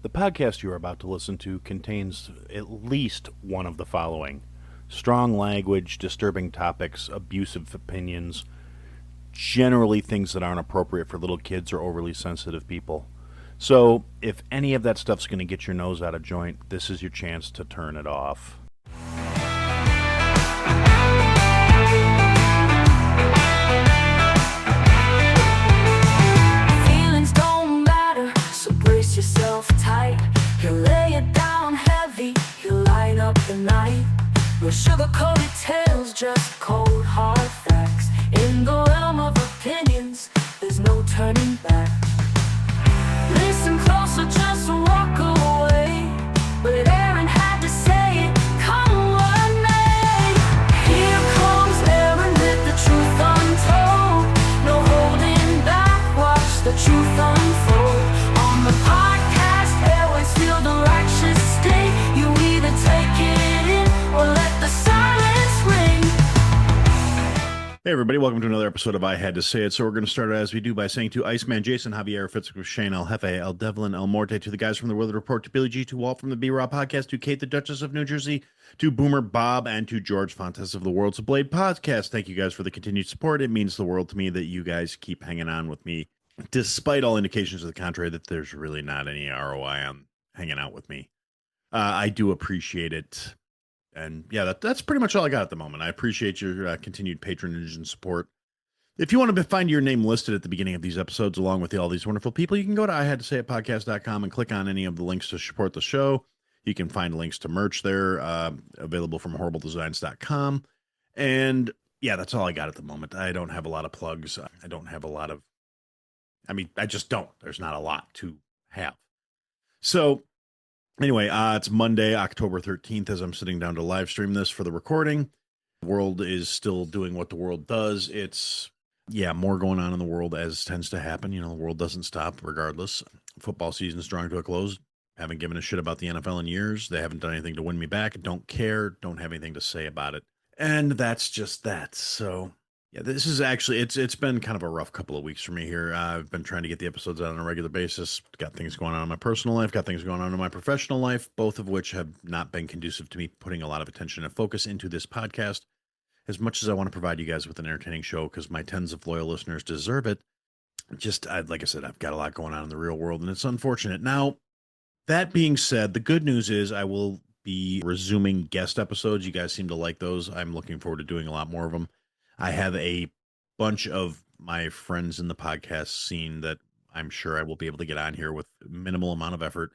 The podcast you are about to listen to contains at least one of the following: strong language, disturbing topics, abusive opinions, generally things that aren't appropriate for little kids or overly sensitive people. So, if any of that stuff's going to get your nose out of joint, this is your chance to turn it off. Feelings don't matter, so brace yourself tight. He'll lay it down heavy, he'll light up the night. No sugar-coated tales, just cold hard facts. In the realm of opinions, there's no turning back. Listen closer, just walk away. But Aaron had to say it, come what may. Here comes Aaron with the truth untold. No holding back, watch the truth unfold. On the podcast, airways feel the righteous sting. You either take it in or let the silence ring. Hey everybody, welcome to another episode of I Had to Say It. So we're going to start as we do by saying to Iceman, Jason, Javier, Fitzwick, Shane, El Jefe, El Devlin, El Morte, to the guys from the Weather Report, to Billy G, to Walt from the B-Raw Podcast, to Kate, the Duchess of New Jersey, to Boomer Bob, and to George Fontes of the Worlds of Blade Podcast. Thank you guys for the continued support. It means the world to me that you guys keep hanging on with me, despite all indications of the contrary that there's really not any ROI on hanging out with me. I do appreciate it. And yeah, that's pretty much all I got at the moment. I appreciate your continued patronage and support. If you want to find your name listed at the beginning of these episodes, along with all these wonderful people, you can go to ihadtosayitpodcast.com and click on any of the links to support the show. You can find links to merch there, available from horribledesigns.com. And yeah, that's all I got at the moment. I don't have a lot of plugs. I don't have a lot of, I just don't. There's not a lot to have. So anyway, it's Monday, October 13th, as I'm sitting down to live stream this for the recording. The world is still doing what the world does. It's, more going on in the world as tends to happen. You know, the world doesn't stop regardless. Football season's drawing to a close. Haven't given a shit about the NFL in years. They haven't done anything to win me back. Don't care. Don't have anything to say about it. And that's just that. So yeah, this is actually, it's been kind of a rough couple of weeks for me here. I've been trying to get the episodes out on a regular basis. Got things going on in my personal life, got things going on in my professional life, both of which have not been conducive to me putting a lot of attention and focus into this podcast. As much as I want to provide you guys with an entertaining show, because my tens of loyal listeners deserve it, like I said, I've got a lot going on in the real world, and it's unfortunate. Now, that being said, the good news is I will be resuming guest episodes. You guys seem to like those. I'm looking forward to doing a lot more of them. I have a bunch of my friends in the podcast scene that I'm sure I will be able to get on here with minimal amount of effort.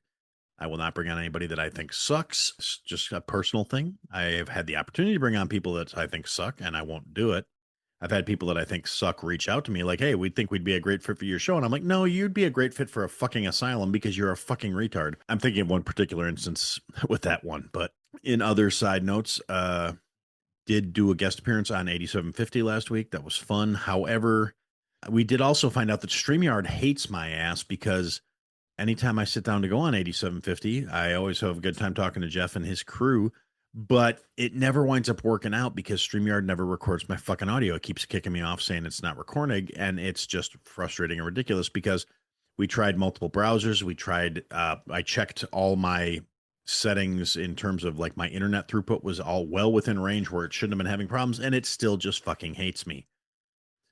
I will not bring on anybody that I think sucks. It's just a personal thing. I have had the opportunity to bring on people that I think suck, and I won't do it. I've had people that I think suck reach out to me like, hey, we think we'd be a great fit for your show. And I'm like, no, you'd be a great fit for a fucking asylum because you're a fucking retard. I'm thinking of one particular instance with that one. But in other side notes, did do a guest appearance on 8750 last week. That was fun. However, we did also find out that StreamYard hates my ass because anytime I sit down to go on 8750, I always have a good time talking to Jeff and his crew, but it never winds up working out because StreamYard never records my fucking audio. It keeps kicking me off saying it's not recording, and it's just frustrating and ridiculous because we tried multiple browsers. We tried, I checked all my settings in terms of like my internet throughput was all well within range where it shouldn't have been having problems, and it still just fucking hates me.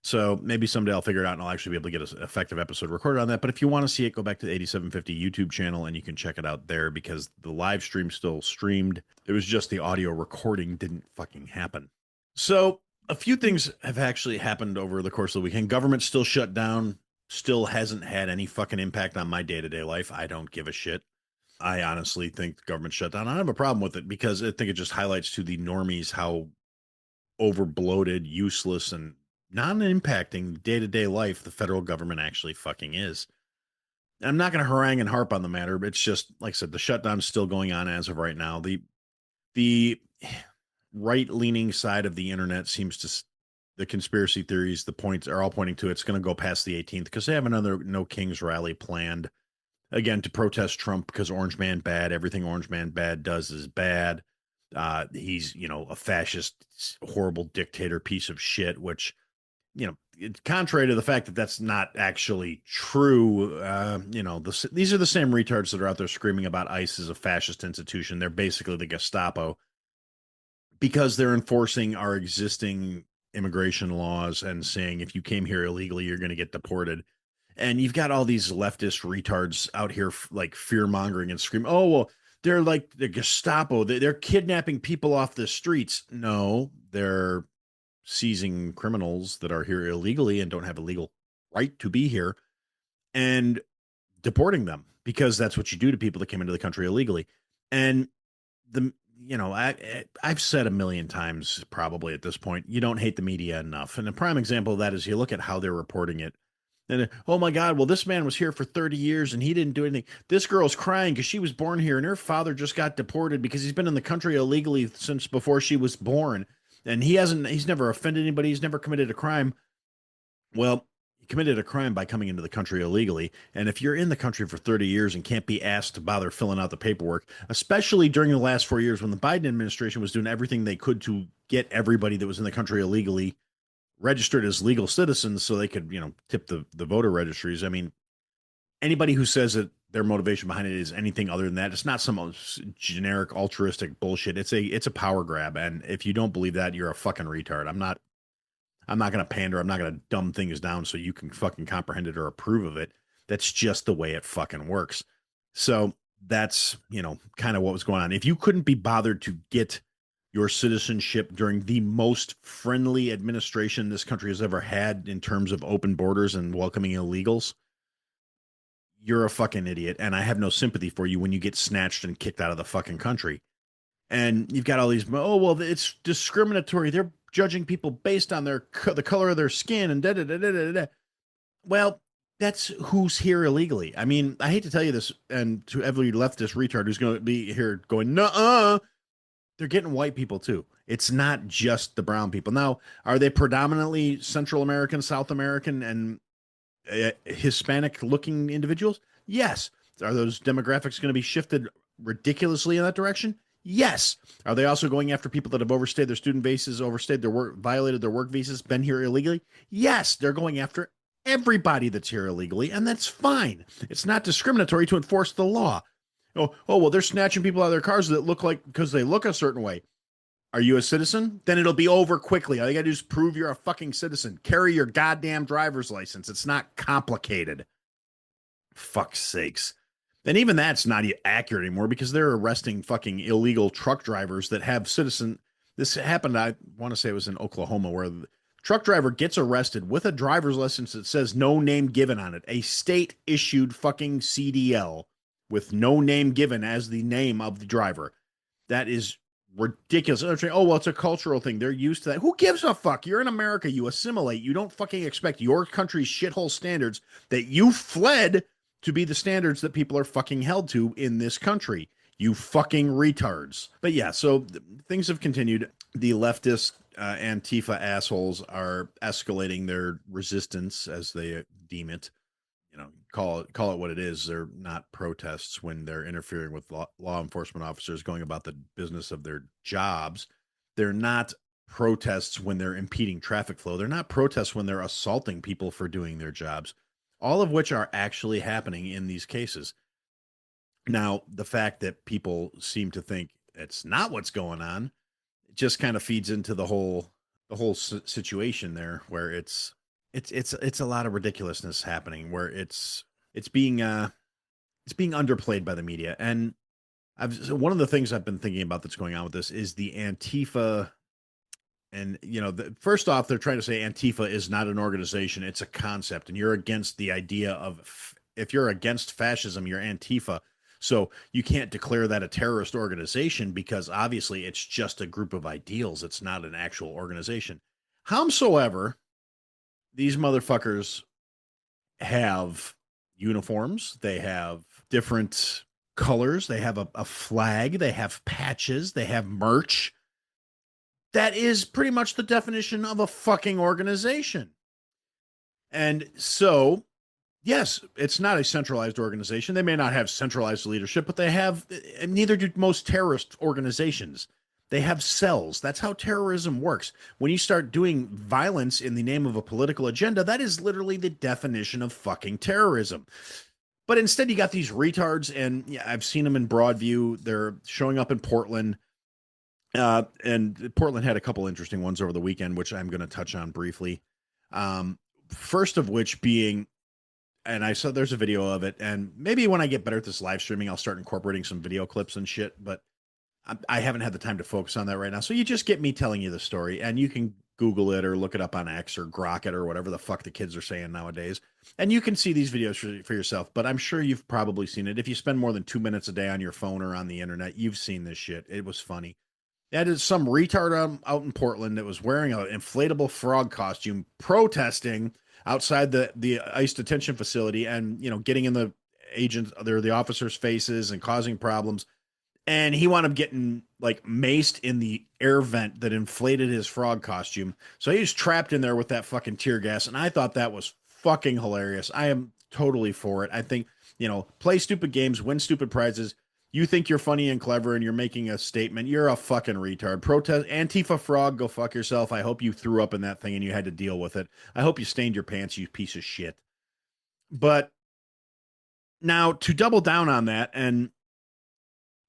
So maybe someday I'll figure it out and I'll actually be able to get an effective episode recorded on that. But if you want to see it, go back to the 8750 YouTube channel and you can check it out there because the live stream still streamed. It was just the audio recording didn't fucking happen. So a few things have actually happened over the course of the weekend. Government still shut down, still hasn't had any fucking impact on my day-to-day life. I don't give a shit. I honestly think the government shut down. I don't have a problem with it because I think it just highlights to the normies how over-bloated, useless, and non-impacting day-to-day life the federal government actually fucking is. And I'm not going to harangue and harp on the matter, but it's just, like I said, the shutdown's still going on as of right now. The right-leaning side of the internet seems to, the conspiracy theories, the points are all pointing to it's going to go past the 18th because they have another No Kings rally planned, again, to protest Trump because Orange Man bad. Everything Orange Man bad does is bad. He's, a fascist, horrible dictator piece of shit, which, contrary to the fact that that's not actually true, these are the same retards that are out there screaming about ICE as a fascist institution. They're basically the Gestapo because they're enforcing our existing immigration laws and saying if you came here illegally, you're going to get deported. And you've got all these leftist retards out here like fear mongering and screaming, oh, well, they're like the Gestapo. They're kidnapping people off the streets. No, they're seizing criminals that are here illegally and don't have a legal right to be here and deporting them because that's what you do to people that came into the country illegally. And the I've said a million times probably at this point, you don't hate the media enough. And a prime example of that is you look at how they're reporting it. And oh my God, well, this man was here for 30 years and he didn't do anything. This girl's crying because she was born here and her father just got deported because he's been in the country illegally since before she was born. And he's never offended anybody. He's never committed a crime. Well, he committed a crime by coming into the country illegally. And if you're in the country for 30 years and can't be asked to bother filling out the paperwork, especially during the last 4 years when the Biden administration was doing everything they could to get everybody that was in the country illegally registered as legal citizens so they could, tip the voter registries. I mean, anybody who says that their motivation behind it is anything other than that, it's not some generic altruistic bullshit. It's a power grab. And if you don't believe that, you're a fucking retard. I'm not going to pander. I'm not going to dumb things down so you can fucking comprehend it or approve of it. That's just the way it fucking works. So that's, kind of what was going on. If you couldn't be bothered to get your citizenship during the most friendly administration this country has ever had in terms of open borders and welcoming illegals, you're a fucking idiot. And I have no sympathy for you when you get snatched and kicked out of the fucking country. And you've got all these, oh, well, it's discriminatory. They're judging people based on the color of their skin and da da da da da da. Well, that's who's here illegally. I mean, I hate to tell you this, and to every leftist retard who's going to be here going, nuh-uh, they're getting white people too. It's not just the brown people. Now, are they predominantly Central American, South American, and Hispanic-looking individuals? Yes. Are those demographics going to be shifted ridiculously in that direction? Yes. Are they also going after people that have overstayed their student visas, overstayed their work, violated their work visas, been here illegally? Yes. They're going after everybody that's here illegally, and that's fine. It's not discriminatory to enforce the law. Well, they're snatching people out of their cars that look like, because they look a certain way. Are you a citizen? Then it'll be over quickly. All you gotta do is prove you're a fucking citizen. Carry your goddamn driver's license. It's not complicated. Fuck's sakes. And even that's not accurate anymore because they're arresting fucking illegal truck drivers that have citizen. This happened, I want to say it was in Oklahoma, where the truck driver gets arrested with a driver's license that says no name given on it. A state issued fucking CDL with no name given as the name of the driver. That is ridiculous. They're saying, oh, well, it's a cultural thing. They're used to that. Who gives a fuck? You're in America. You assimilate. You don't fucking expect your country's shithole standards that you fled to be the standards that people are fucking held to in this country. You fucking retards. But yeah, so things have continued. The leftist Antifa assholes are escalating their resistance, as they deem it. Call it what it is. They're not protests when they're interfering with law enforcement officers going about the business of their jobs. They're not protests when they're impeding traffic flow. They're not protests when they're assaulting people for doing their jobs, all of which are actually happening in these cases. Now, the fact that people seem to think it's not what's going on just kind of feeds into the whole situation there, where it's a lot of ridiculousness happening, where it's being underplayed by the media. And one of the things I've been thinking about that's going on with this is the Antifa. And, first off, they're trying to say Antifa is not an organization. It's a concept. And you're against the idea of, if you're against fascism, you're Antifa. So you can't declare that a terrorist organization because obviously it's just a group of ideals. It's not an actual organization. Howsoever, these motherfuckers have uniforms. They have different colors. They have a flag. They have patches. They have merch. That is pretty much the definition of a fucking organization. And so, yes, it's not a centralized organization. They may not have centralized leadership, but they have, neither do most terrorist organizations. They have cells. That's how terrorism works. When you start doing violence in the name of a political agenda, that is literally the definition of fucking terrorism. But instead, you got these retards, and yeah, I've seen them in Broadview. They're showing up in Portland. And Portland had a couple interesting ones over the weekend, which I'm going to touch on briefly. First of which being, and I saw there's a video of it, and maybe when I get better at this live streaming, I'll start incorporating some video clips and shit. But I haven't had the time to focus on that right now. So you just get me telling you the story, and you can Google it or look it up on X or Grok it or whatever the fuck the kids are saying nowadays. And you can see these videos for yourself, but I'm sure you've probably seen it. If you spend more than 2 minutes a day on your phone or on the internet, you've seen this shit. It was funny. That is some retard out in Portland that was wearing an inflatable frog costume protesting outside the ICE detention facility and, getting in the officers' faces and causing problems. And he wound up getting like maced in the air vent that inflated his frog costume. So he was trapped in there with that fucking tear gas. And I thought that was fucking hilarious. I am totally for it. I think, play stupid games, win stupid prizes. You think you're funny and clever and you're making a statement. You're a fucking retard. Protest Antifa frog, go fuck yourself. I hope you threw up in that thing and you had to deal with it. I hope you stained your pants, you piece of shit. But now to double down on that, and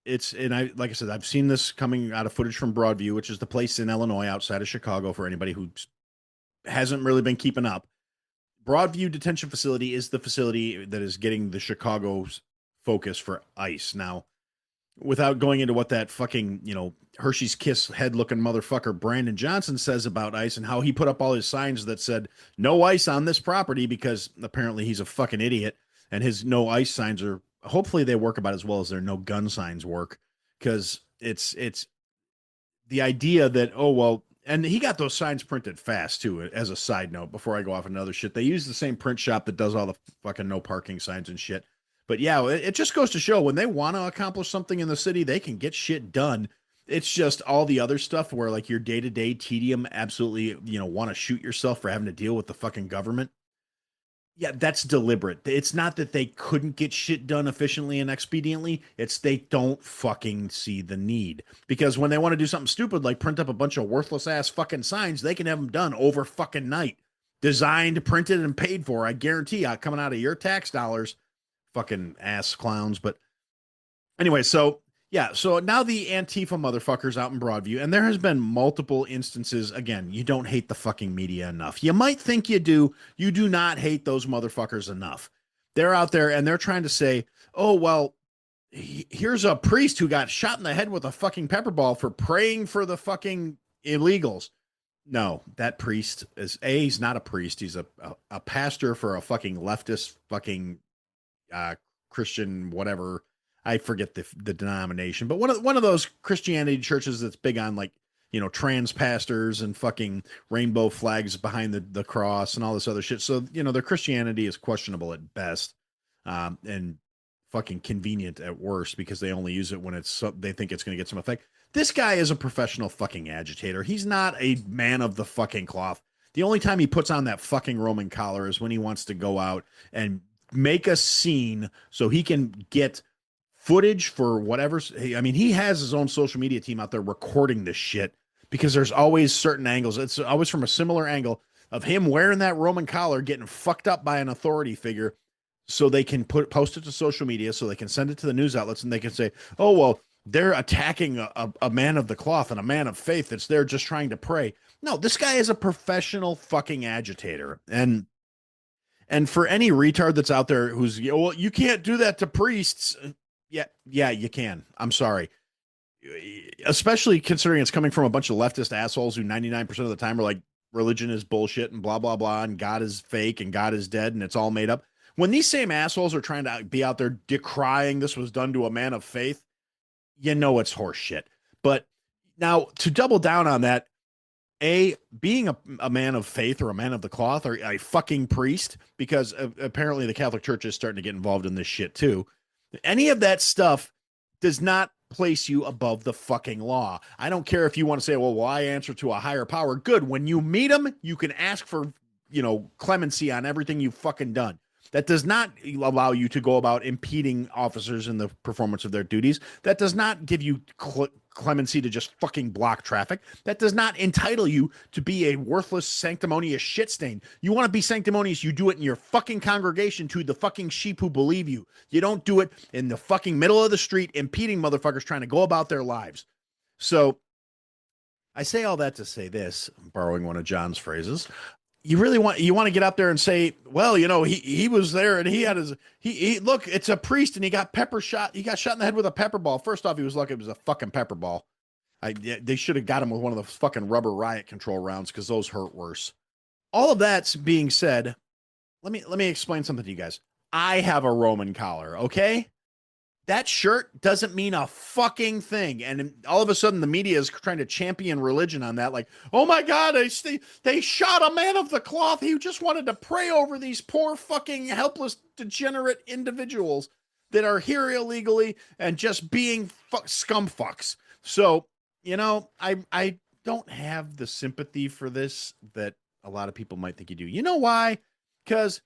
like I said, I've seen this coming out of footage from Broadview, which is the place in Illinois outside of Chicago for anybody who hasn't really been keeping up. Broadview Detention Facility is the facility that is getting the Chicago's focus for ICE. Now, without going into what that fucking, Hershey's Kiss head looking motherfucker Brandon Johnson says about ICE and how he put up all his signs that said no ICE on this property because apparently he's a fucking idiot and his no ICE signs are, hopefully they work about as well as their no gun signs work, because it's the idea that, oh, well, and he got those signs printed fast too, as a side note, before I go off another shit. They use the same print shop that does all the fucking no parking signs and shit. But yeah, it just goes to show when they want to accomplish something in the city, they can get shit done. It's just all the other stuff where like your day-to-day tedium, absolutely, want to shoot yourself for having to deal with the fucking government. Yeah, that's deliberate. It's not that they couldn't get shit done efficiently and expediently. It's they don't fucking see the need. Because when they want to do something stupid like print up a bunch of worthless ass fucking signs, they can have them done over fucking night. Designed, printed, and paid for. I guarantee coming out of your tax dollars. Fucking ass clowns. But anyway, so yeah, so now the Antifa motherfuckers out in Broadview, and there has been multiple instances. Again, you don't hate the fucking media enough. You might think you do. You do not hate those motherfuckers enough. They're out there and they're trying to say, oh, well, here's a priest who got shot in the head with a fucking pepper ball for praying for the fucking illegals. No, that priest is he's not a priest. He's a pastor for a fucking leftist fucking Christian, whatever. I forget the denomination, but one of those Christianity churches that's big on like, trans pastors and fucking rainbow flags behind the cross and all this other shit. So, their Christianity is questionable at best, and fucking convenient at worst because they only use it when they think it's going to get some effect. This guy is a professional fucking agitator. He's not a man of the fucking cloth. The only time he puts on that fucking Roman collar is when he wants to go out and make a scene so he can get footage for whatever. I mean, he has his own social media team out there recording this shit because there's always certain angles. It's always from a similar angle of him wearing that Roman collar, getting fucked up by an authority figure so they can post it to social media, so they can send it to the news outlets and they can say, oh, well, they're attacking a man of the cloth and a man of faith that's there just trying to pray. No, this guy is a professional fucking agitator. And for any retard that's out there who's, well, you can't do that to priests. Yeah, you can. I'm sorry. Especially considering it's coming from a bunch of leftist assholes who 99% of the time are like, religion is bullshit and blah, blah, blah, and God is fake and God is dead and it's all made up. When these same assholes are trying to be out there decrying this was done to a man of faith, it's horse shit. But now to double down on that, being a man of faith or a man of the cloth or a fucking priest, because apparently the Catholic Church is starting to get involved in this shit too. Any of that stuff does not place you above the fucking law. I don't care if you want to say, well, I answer to a higher power. Good. When you meet him, you can ask for, clemency on everything you've fucking done. That does not allow you to go about impeding officers in the performance of their duties. That does not give you clemency to just fucking block traffic. That does not entitle you to be a worthless, sanctimonious shit stain. You want to be sanctimonious, you do it in your fucking congregation to the fucking sheep who believe you. You don't do it in the fucking middle of the street impeding motherfuckers trying to go about their lives. So I say all that to say this, borrowing one of John's phrases. You want to get out there and say, well, he was there and he had his he look, it's a priest and he got shot in the head with a pepper ball. First off, he was lucky it was a fucking pepper ball. They should have got him with one of the fucking rubber riot control rounds because those hurt worse. All of that's being said, let me explain something to you guys. I have a Roman collar, okay? That shirt doesn't mean a fucking thing. And all of a sudden the media is trying to champion religion on that. Like, oh my God, they shot a man of the cloth. He just wanted to pray over these poor fucking helpless, degenerate individuals that are here illegally and just being scum fucks. So, I don't have the sympathy for this that a lot of people might think you do. You know why? Because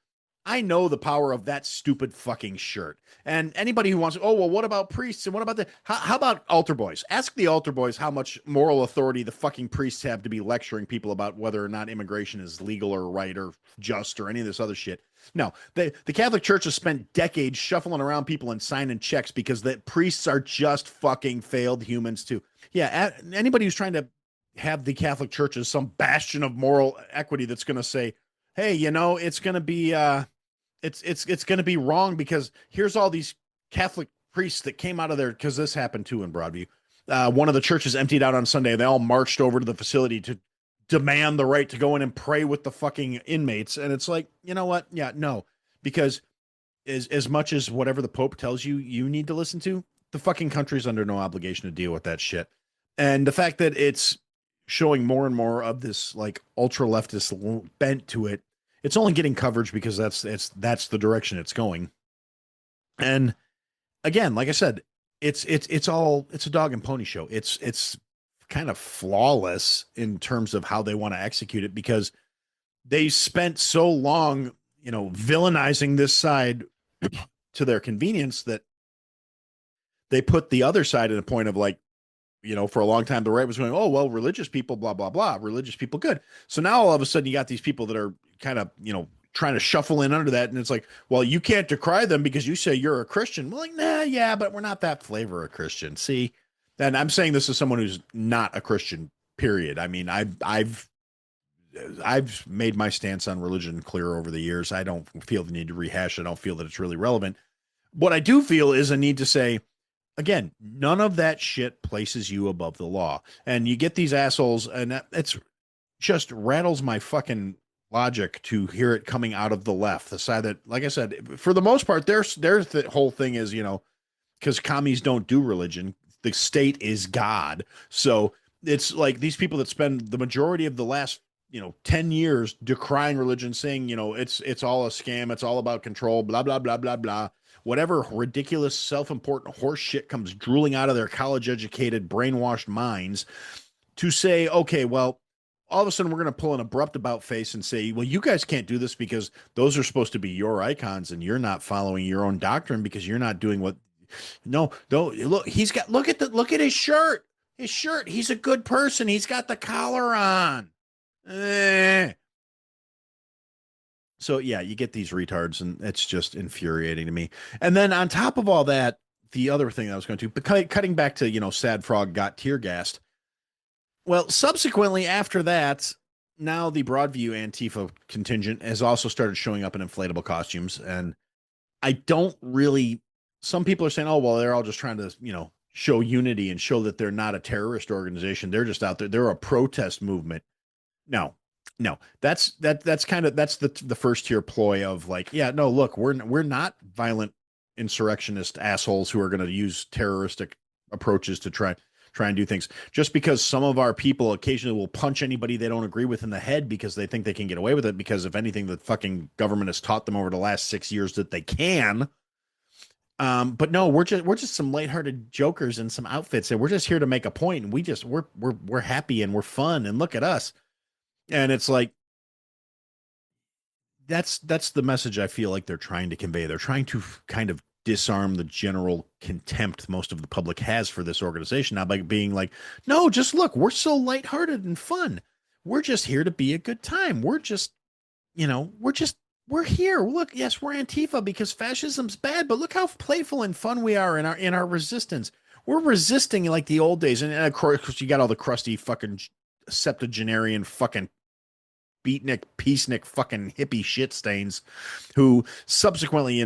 I know the power of that stupid fucking shirt. And anybody who wants, oh, well, what about priests? And what about how about altar boys? Ask the altar boys how much moral authority the fucking priests have to be lecturing people about whether or not immigration is legal or right or just or any of this other shit. No, the Catholic Church has spent decades shuffling around people and signing checks because the priests are just fucking failed humans too. Yeah, anybody who's trying to have the Catholic Church as some bastion of moral equity that's going to say, hey, it's going to be it's going to be wrong because here's all these Catholic priests that came out of there, because this happened too in Broadview. One of the churches emptied out on Sunday. They all marched over to the facility to demand the right to go in and pray with the fucking inmates. And it's like, you know what? Yeah, no, because as much as whatever the Pope tells you, you need to listen to, the fucking country's under no obligation to deal with that shit. And the fact that it's showing more and more of this like ultra leftist bent to it, it's only getting coverage because that's the direction it's going. And again, like I said, it's a dog and pony show. It's kind of flawless in terms of how they want to execute it because they spent so long, villainizing this side to their convenience that they put the other side at a point of like, for a long time, the right was going, oh, well, religious people, blah, blah, blah, religious people, good. So now all of a sudden you got these people that are kind of, trying to shuffle in under that. And it's like, well, you can't decry them because you say you're a Christian. Well, like, nah, yeah, but we're not that flavor of Christian. See, and I'm saying this as someone who's not a Christian, period. I mean, I've made my stance on religion clear over the years. I don't feel the need to rehash it. I don't feel that it's really relevant. What I do feel is a need to say, again, none of that shit places you above the law. And you get these assholes, and it's just rattles my fucking logic to hear it coming out of the left, the side that, like I said, for the most part, there's the whole thing is, because commies don't do religion, the state is God. So it's like these people that spend the majority of the last 10 years decrying religion, saying, it's all a scam, it's all about control, blah, blah, blah, blah, blah. Whatever ridiculous, self-important horse shit comes drooling out of their college-educated, brainwashed minds to say, okay, well, all of a sudden we're going to pull an abrupt about face and say, well, you guys can't do this because those are supposed to be your icons and you're not following your own doctrine because you're not doing what. No, look, look at his shirt. His shirt. He's a good person. He's got the collar on. So yeah, you get these retards and it's just infuriating to me. And then on top of all that, the other thing I was going to, cutting back to, Sad Frog got tear gassed. Well, subsequently after that, now the Broadview Antifa contingent has also started showing up in inflatable costumes. And I don't really, some people are saying, oh, well, they're all just trying to, show unity and show that they're not a terrorist organization. They're just out there. They're a protest movement. No, that's the first tier ploy of like, yeah, no, look, we're not violent insurrectionist assholes who are going to use terroristic approaches to try and do things. Just because some of our people occasionally will punch anybody they don't agree with in the head because they think they can get away with it, because if anything, the fucking government has taught them over the last 6 years that they can. But no, we're just some lighthearted jokers in some outfits, and we're just here to make a point, and we're happy and we're fun, and look at us. And it's like that's the message I feel like they're trying to convey. They're trying to kind of disarm the general contempt most of the public has for this organization now by being like, no, just look, we're so lighthearted and fun. We're just here to be a good time. We're just, we're here. Look, yes, we're Antifa because fascism's bad, but look how playful and fun we are in our resistance. We're resisting like the old days, and of course you got all the crusty fucking septuagenarian fucking beatnik, peacenik, fucking hippie shit stains who subsequently,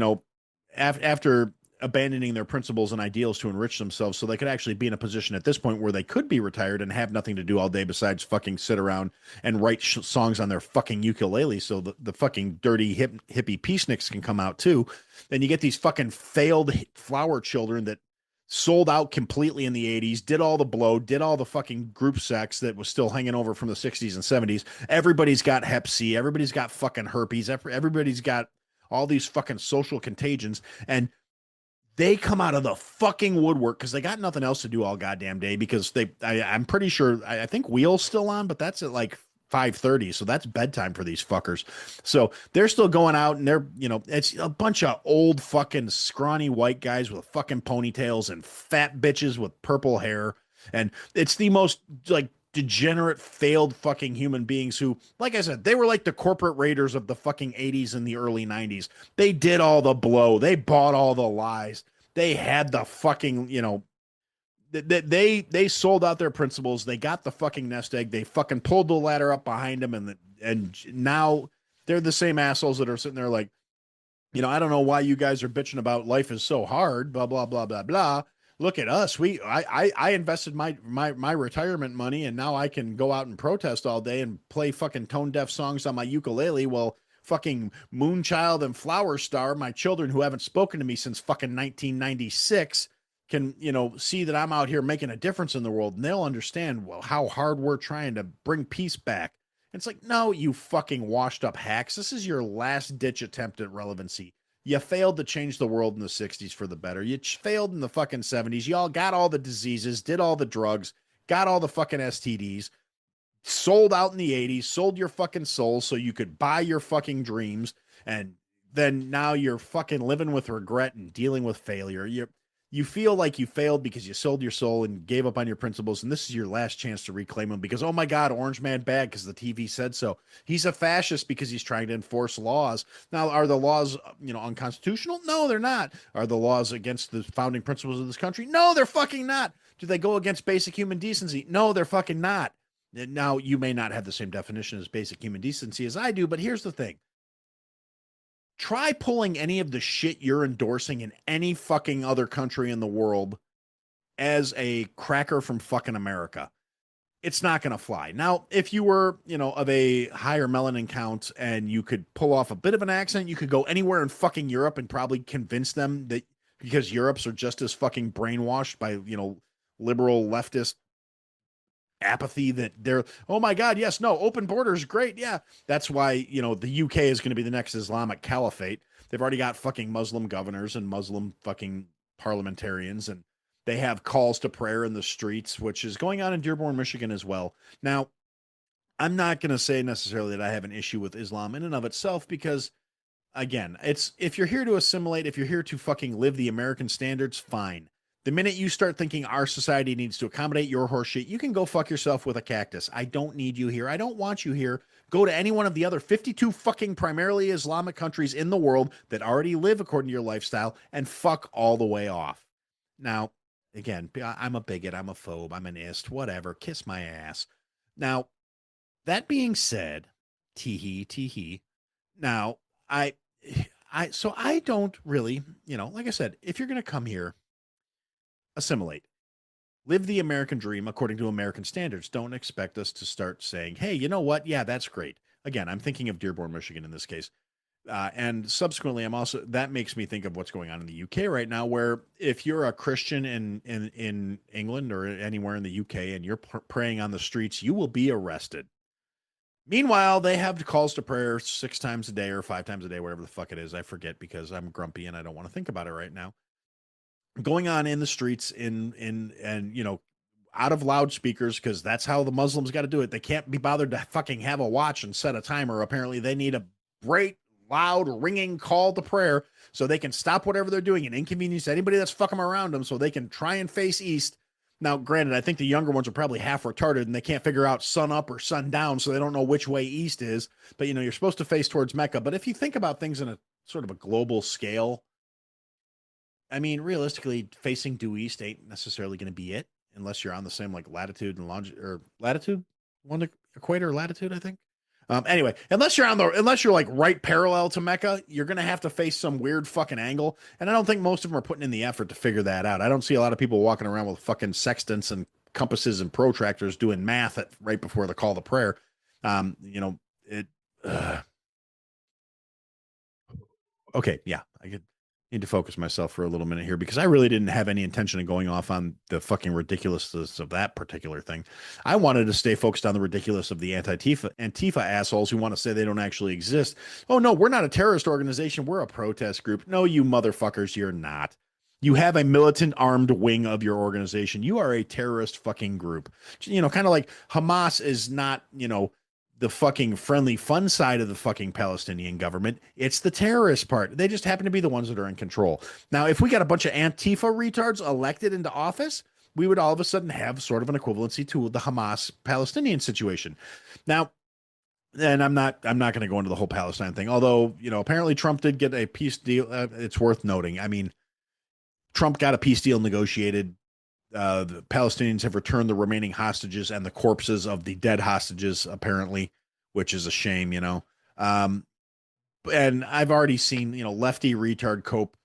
after abandoning their principles and ideals to enrich themselves so they could actually be in a position at this point where they could be retired and have nothing to do all day besides fucking sit around and write songs on their fucking ukulele so the fucking dirty hippie peaceniks can come out too. Then you get these fucking failed flower children that sold out completely in the 80s, did all the blow, did all the fucking group sex that was still hanging over from the 60s and 70s. Everybody's got hep C, everybody's got fucking herpes, everybody's got all these fucking social contagions, and they come out of the fucking woodwork because they got nothing else to do all goddamn day because I'm pretty sure, I think Wheel's still on, but that's at like 5:30, so that's bedtime for these fuckers. So they're still going out and they're, it's a bunch of old fucking scrawny white guys with fucking ponytails and fat bitches with purple hair. And it's the most like degenerate, failed fucking human beings who, like I said, they were like the corporate raiders of the fucking 80s and the early 90s. They did all the blow, they bought all the lies, they had the fucking, they sold out their principles. They got the fucking nest egg. They fucking pulled the ladder up behind them, and now they're the same assholes that are sitting there like, I don't know why you guys are bitching about life is so hard. Blah blah blah blah blah. Look at us. I invested my retirement money, and now I can go out and protest all day and play fucking tone deaf songs on my ukulele. Well, fucking Moonchild and Flower Star, my children who haven't spoken to me since fucking 1996 can, see that I'm out here making a difference in the world, and they'll understand, well, how hard we're trying to bring peace back. And it's like, no, you fucking washed up hacks. This is your last ditch attempt at relevancy. You failed to change the world in the 60s for the better. You failed in the fucking 70s. Y'all got all the diseases, did all the drugs, got all the fucking STDs, sold out in the 80s, sold your fucking soul so you could buy your fucking dreams. And then now you're fucking living with regret and dealing with failure. You feel like you failed because you sold your soul and gave up on your principles, and this is your last chance to reclaim them because, oh my God, Orange Man bad because the TV said so. He's a fascist because he's trying to enforce laws. Now, are the laws, unconstitutional? No, they're not. Are the laws against the founding principles of this country? No, they're fucking not. Do they go against basic human decency? No, they're fucking not. Now, you may not have the same definition as basic human decency as I do, but here's the thing. Try pulling any of the shit you're endorsing in any fucking other country in the world as a cracker from fucking America. It's not going to fly. Now, if you were, of a higher melanin count and you could pull off a bit of an accent, you could go anywhere in fucking Europe and probably convince them that because Europe's are just as fucking brainwashed by, liberal leftist apathy that they're, oh my God, yes, no, open borders, great. Yeah. That's why, the UK is going to be the next Islamic caliphate. They've already got fucking Muslim governors and Muslim fucking parliamentarians, and they have calls to prayer in the streets, which is going on in Dearborn, Michigan as well. Now, I'm not going to say necessarily that I have an issue with Islam in and of itself, because again, it's, if you're here to assimilate, if you're here to fucking live the American standards, fine. The minute you start thinking our society needs to accommodate your horseshit, you can go fuck yourself with a cactus. I don't need you here. I don't want you here. Go to any one of the other 52 fucking primarily Islamic countries in the world that already live according to your lifestyle and fuck all the way off. Now, again, I'm a bigot. I'm a phobe. I'm an ist. Whatever. Kiss my ass. Now, that being said, tee hee. Now, so I don't really, like I said, if you're going to come here, assimilate, live the American dream according to American standards. Don't expect us to start saying, hey, you know what? Yeah, that's great. Again, I'm thinking of Dearborn, Michigan in this case. And subsequently, that makes me think of what's going on in the UK right now, where if you're a Christian in England or anywhere in the UK and you're praying on the streets, you will be arrested. Meanwhile, they have calls to prayer 6 times a day or 5 times a day, whatever the fuck it is. I forget because I'm grumpy and I don't want to think about it right now. Going on in the streets and out of loudspeakers, because that's how the Muslims got to do it. They can't be bothered to fucking have a watch and set a timer. Apparently they need a great loud, ringing call to prayer so they can stop whatever they're doing and inconvenience anybody that's fucking around them so they can try and face east. Now, granted, I think the younger ones are probably half retarded and they can't figure out sun up or sun down, so they don't know which way east is. But, you're supposed to face towards Mecca. But if you think about things in a sort of a global scale, I mean, realistically, facing due east ain't necessarily going to be it unless you're on the same like latitude and longitude or latitude, one equator latitude, I think. Anyway, unless you're like right parallel to Mecca, you're gonna have to face some weird fucking angle, and I don't think most of them are putting in the effort to figure that out. I don't see a lot of people walking around with fucking sextants and compasses and protractors doing math right before the call to prayer. It. Okay, yeah, I could need to focus myself for a little minute here because I really didn't have any intention of going off on the fucking ridiculousness of that particular thing. I wanted to stay focused on the ridiculous of the Antifa assholes who want to say they don't actually exist. Oh no, we're not a terrorist organization. We're a protest group. No, you motherfuckers, you're not. You have a militant armed wing of your organization. You are a terrorist fucking group. Kind of like Hamas is not, the fucking friendly fun side of the fucking Palestinian government. It's the terrorist part. They just happen to be the ones that are in control. Now, if we got a bunch of Antifa retards elected into office, we would all of a sudden have sort of an equivalency to the Hamas Palestinian situation. Now, and I'm not going to go into the whole Palestine thing, although, apparently Trump did get a peace deal. It's worth noting. I mean, Trump got a peace deal negotiated. The Palestinians have returned the remaining hostages and the corpses of the dead hostages, apparently, which is a shame, and I've already seen, lefty retard cope.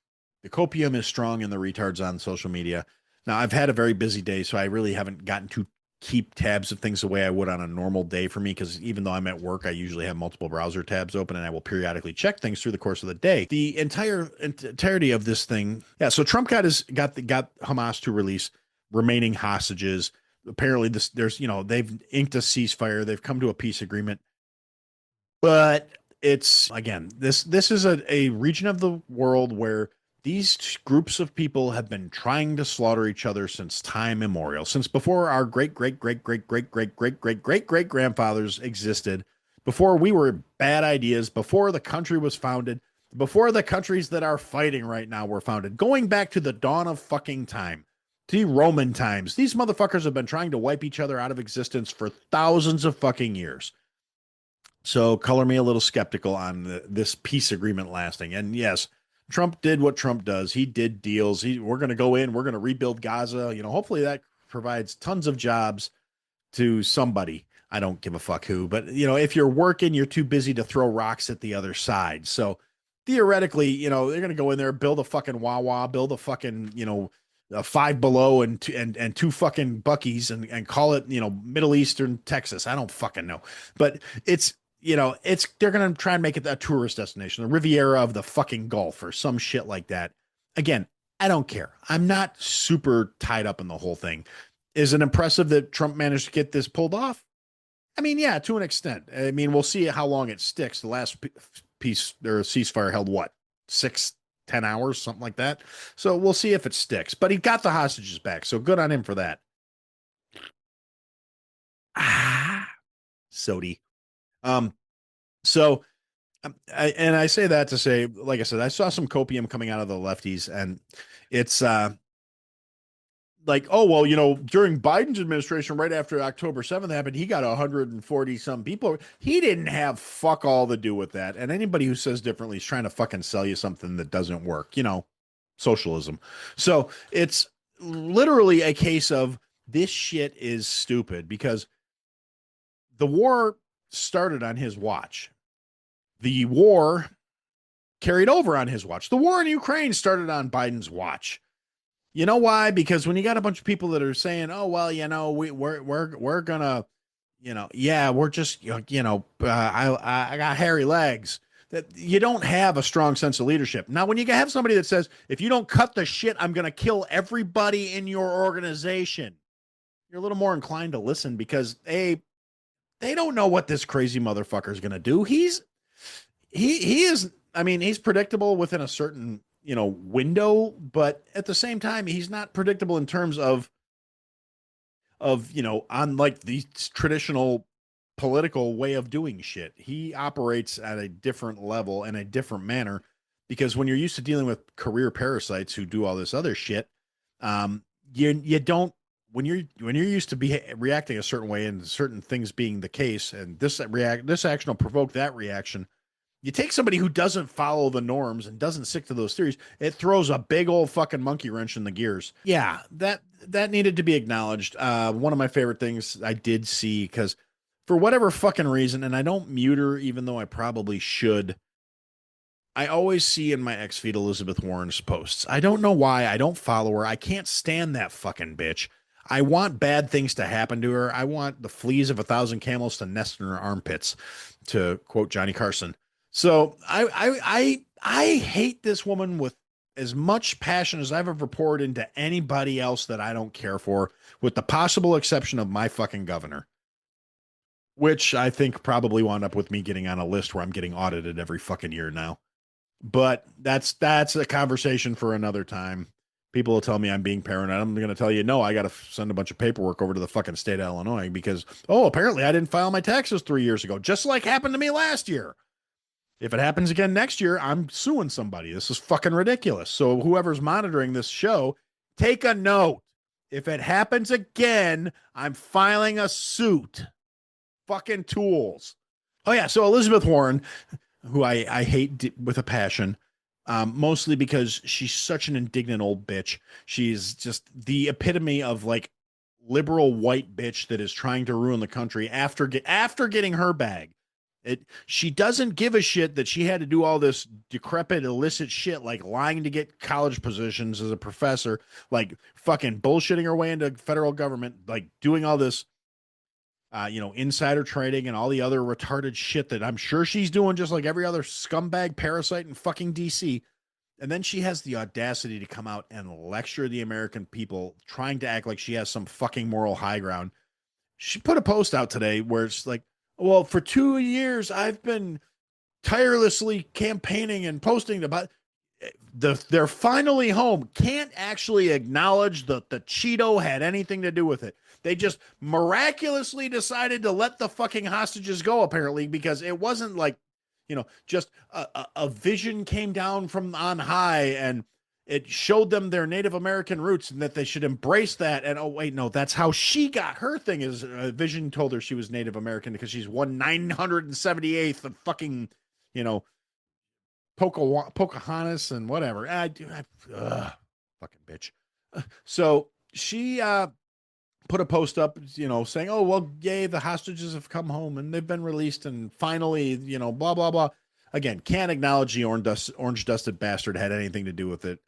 The copium is strong in the retards on social media. Now, I've had a very busy day, so I really haven't gotten to keep tabs of things the way I would on a normal day for me, because even though I'm at work, I usually have multiple browser tabs open and I will periodically check things through the course of the day. The entirety of this thing, yeah. So Trump got Hamas to release remaining hostages. Apparently they've inked a ceasefire. They've come to a peace agreement, but it's, again, this is a region of the world where these groups of people have been trying to slaughter each other since time immemorial, since before our great grandfathers existed, before we were bad ideas, before the country was founded, before the countries that are fighting right now were founded, going back to the dawn of fucking time. The Roman times. These motherfuckers have been trying to wipe each other out of existence for thousands of fucking years. So color me a little skeptical on this peace agreement lasting. And yes, Trump did what Trump does. He did deals. We're going to go in. We're going to rebuild Gaza. Hopefully that provides tons of jobs to somebody. I don't give a fuck who. But, if you're working, you're too busy to throw rocks at the other side. So theoretically, they're going to go in there, build a fucking Wawa, build a fucking, a Five Below and two fucking Buckies and call it, Middle Eastern Texas. I don't fucking know, but they're going to try and make it a tourist destination, the Riviera of the fucking Gulf or some shit like that. Again, I don't care. I'm not super tied up in the whole thing. Is it impressive that Trump managed to get this pulled off? I mean, yeah, to an extent. I mean, we'll see how long it sticks. The last peace or ceasefire held what, 10 hours, something like that. So we'll see if it sticks. But he got the hostages back, so good on him for that. Sody. So I say that to say, like I said, I saw some copium coming out of the lefties, and it's like, oh, well, during Biden's administration, right after October 7th happened, he got 140 some people. He didn't have fuck all to do with that. And anybody who says differently is trying to fucking sell you something that doesn't work, socialism. So it's literally a case of this shit is stupid because the war started on his watch. The war carried over on his watch. The war in Ukraine started on Biden's watch. You know why? Because when you got a bunch of people that are saying, "Oh well, we're gonna, yeah, we're just, I got hairy legs," that you don't have a strong sense of leadership. Now, when you have somebody that says, "If you don't cut the shit, I'm gonna kill everybody in your organization," you're a little more inclined to listen because they don't know what this crazy motherfucker is gonna do. He is. I mean, he's predictable within a certain window, but at the same time, he's not predictable in terms of on like the traditional political way of doing shit. He operates at a different level and a different manner because when you're used to dealing with career parasites who do all this other shit, um, you don't when you're used to be reacting a certain way and certain things being the case, and this action will provoke that reaction. You take somebody who doesn't follow the norms and doesn't stick to those theories, it throws a big old fucking monkey wrench in the gears. Yeah, that needed to be acknowledged. One of my favorite things I did see, because for whatever fucking reason, and I don't mute her even though I probably should, I always see in my X feed Elizabeth Warren's posts. I don't know why. I don't follow her. I can't stand that fucking bitch. I want bad things to happen to her. I want the fleas of 1,000 camels to nest in her armpits, to quote Johnny Carson. So I hate this woman with as much passion as I've ever poured into anybody else that I don't care for, with the possible exception of my fucking governor, which I think probably wound up with me getting on a list where I'm getting audited every fucking year now. But that's a conversation for another time. People will tell me I'm being paranoid. I'm going to tell you, no, I got to send a bunch of paperwork over to the fucking state of Illinois because, oh, apparently I didn't file my taxes 3 years ago, just like happened to me last year. If it happens again next year, I'm suing somebody. This is fucking ridiculous. So whoever's monitoring this show, take a note. If it happens again, I'm filing a suit. Fucking tools. Oh, yeah. So Elizabeth Warren, who I hate with a passion, mostly because she's such an indignant old bitch. She's just the epitome of like liberal white bitch that is trying to ruin the country after getting her bag. She doesn't give a shit that she had to do all this decrepit, illicit shit, like lying to get college positions as a professor, like fucking bullshitting her way into federal government, like doing all this, insider trading and all the other retarded shit that I'm sure she's doing, just like every other scumbag parasite in fucking DC. And then she has the audacity to come out and lecture the American people, trying to act like she has some fucking moral high ground. She put a post out today where it's like, well, for 2 years, I've been tirelessly campaigning and posting about they're finally home. Can't actually acknowledge that the Cheeto had anything to do with it. They just miraculously decided to let the fucking hostages go, apparently, because it wasn't like, just a vision came down from on high and it showed them their Native American roots and that they should embrace that. And oh, wait, no, that's how she got her thing, is Vision told her she was Native American because she's 978th of fucking, Pocahontas and whatever. Fucking bitch. So she put a post up, saying, oh, well, yay, the hostages have come home and they've been released and finally, blah, blah, blah. Again, can't acknowledge the orange dusted bastard had anything to do with it.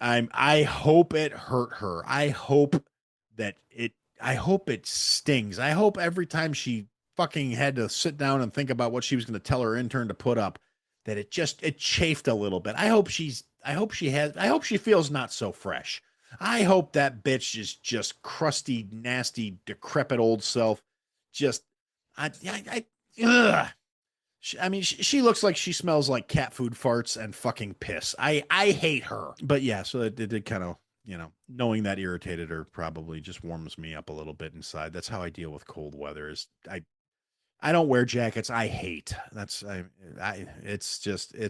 I hope it hurt her. I hope it stings. I hope every time she fucking had to sit down and think about what she was going to tell her intern to put up, that it chafed a little bit. I hope she feels not so fresh. I hope that bitch is just crusty, nasty, decrepit old self. Ugh. She looks like she smells like cat food farts and fucking piss. I hate her. But yeah, so it did kind of, knowing that irritated her probably just warms me up a little bit inside. That's how I deal with cold weather. Is I don't wear jackets. I hate. It's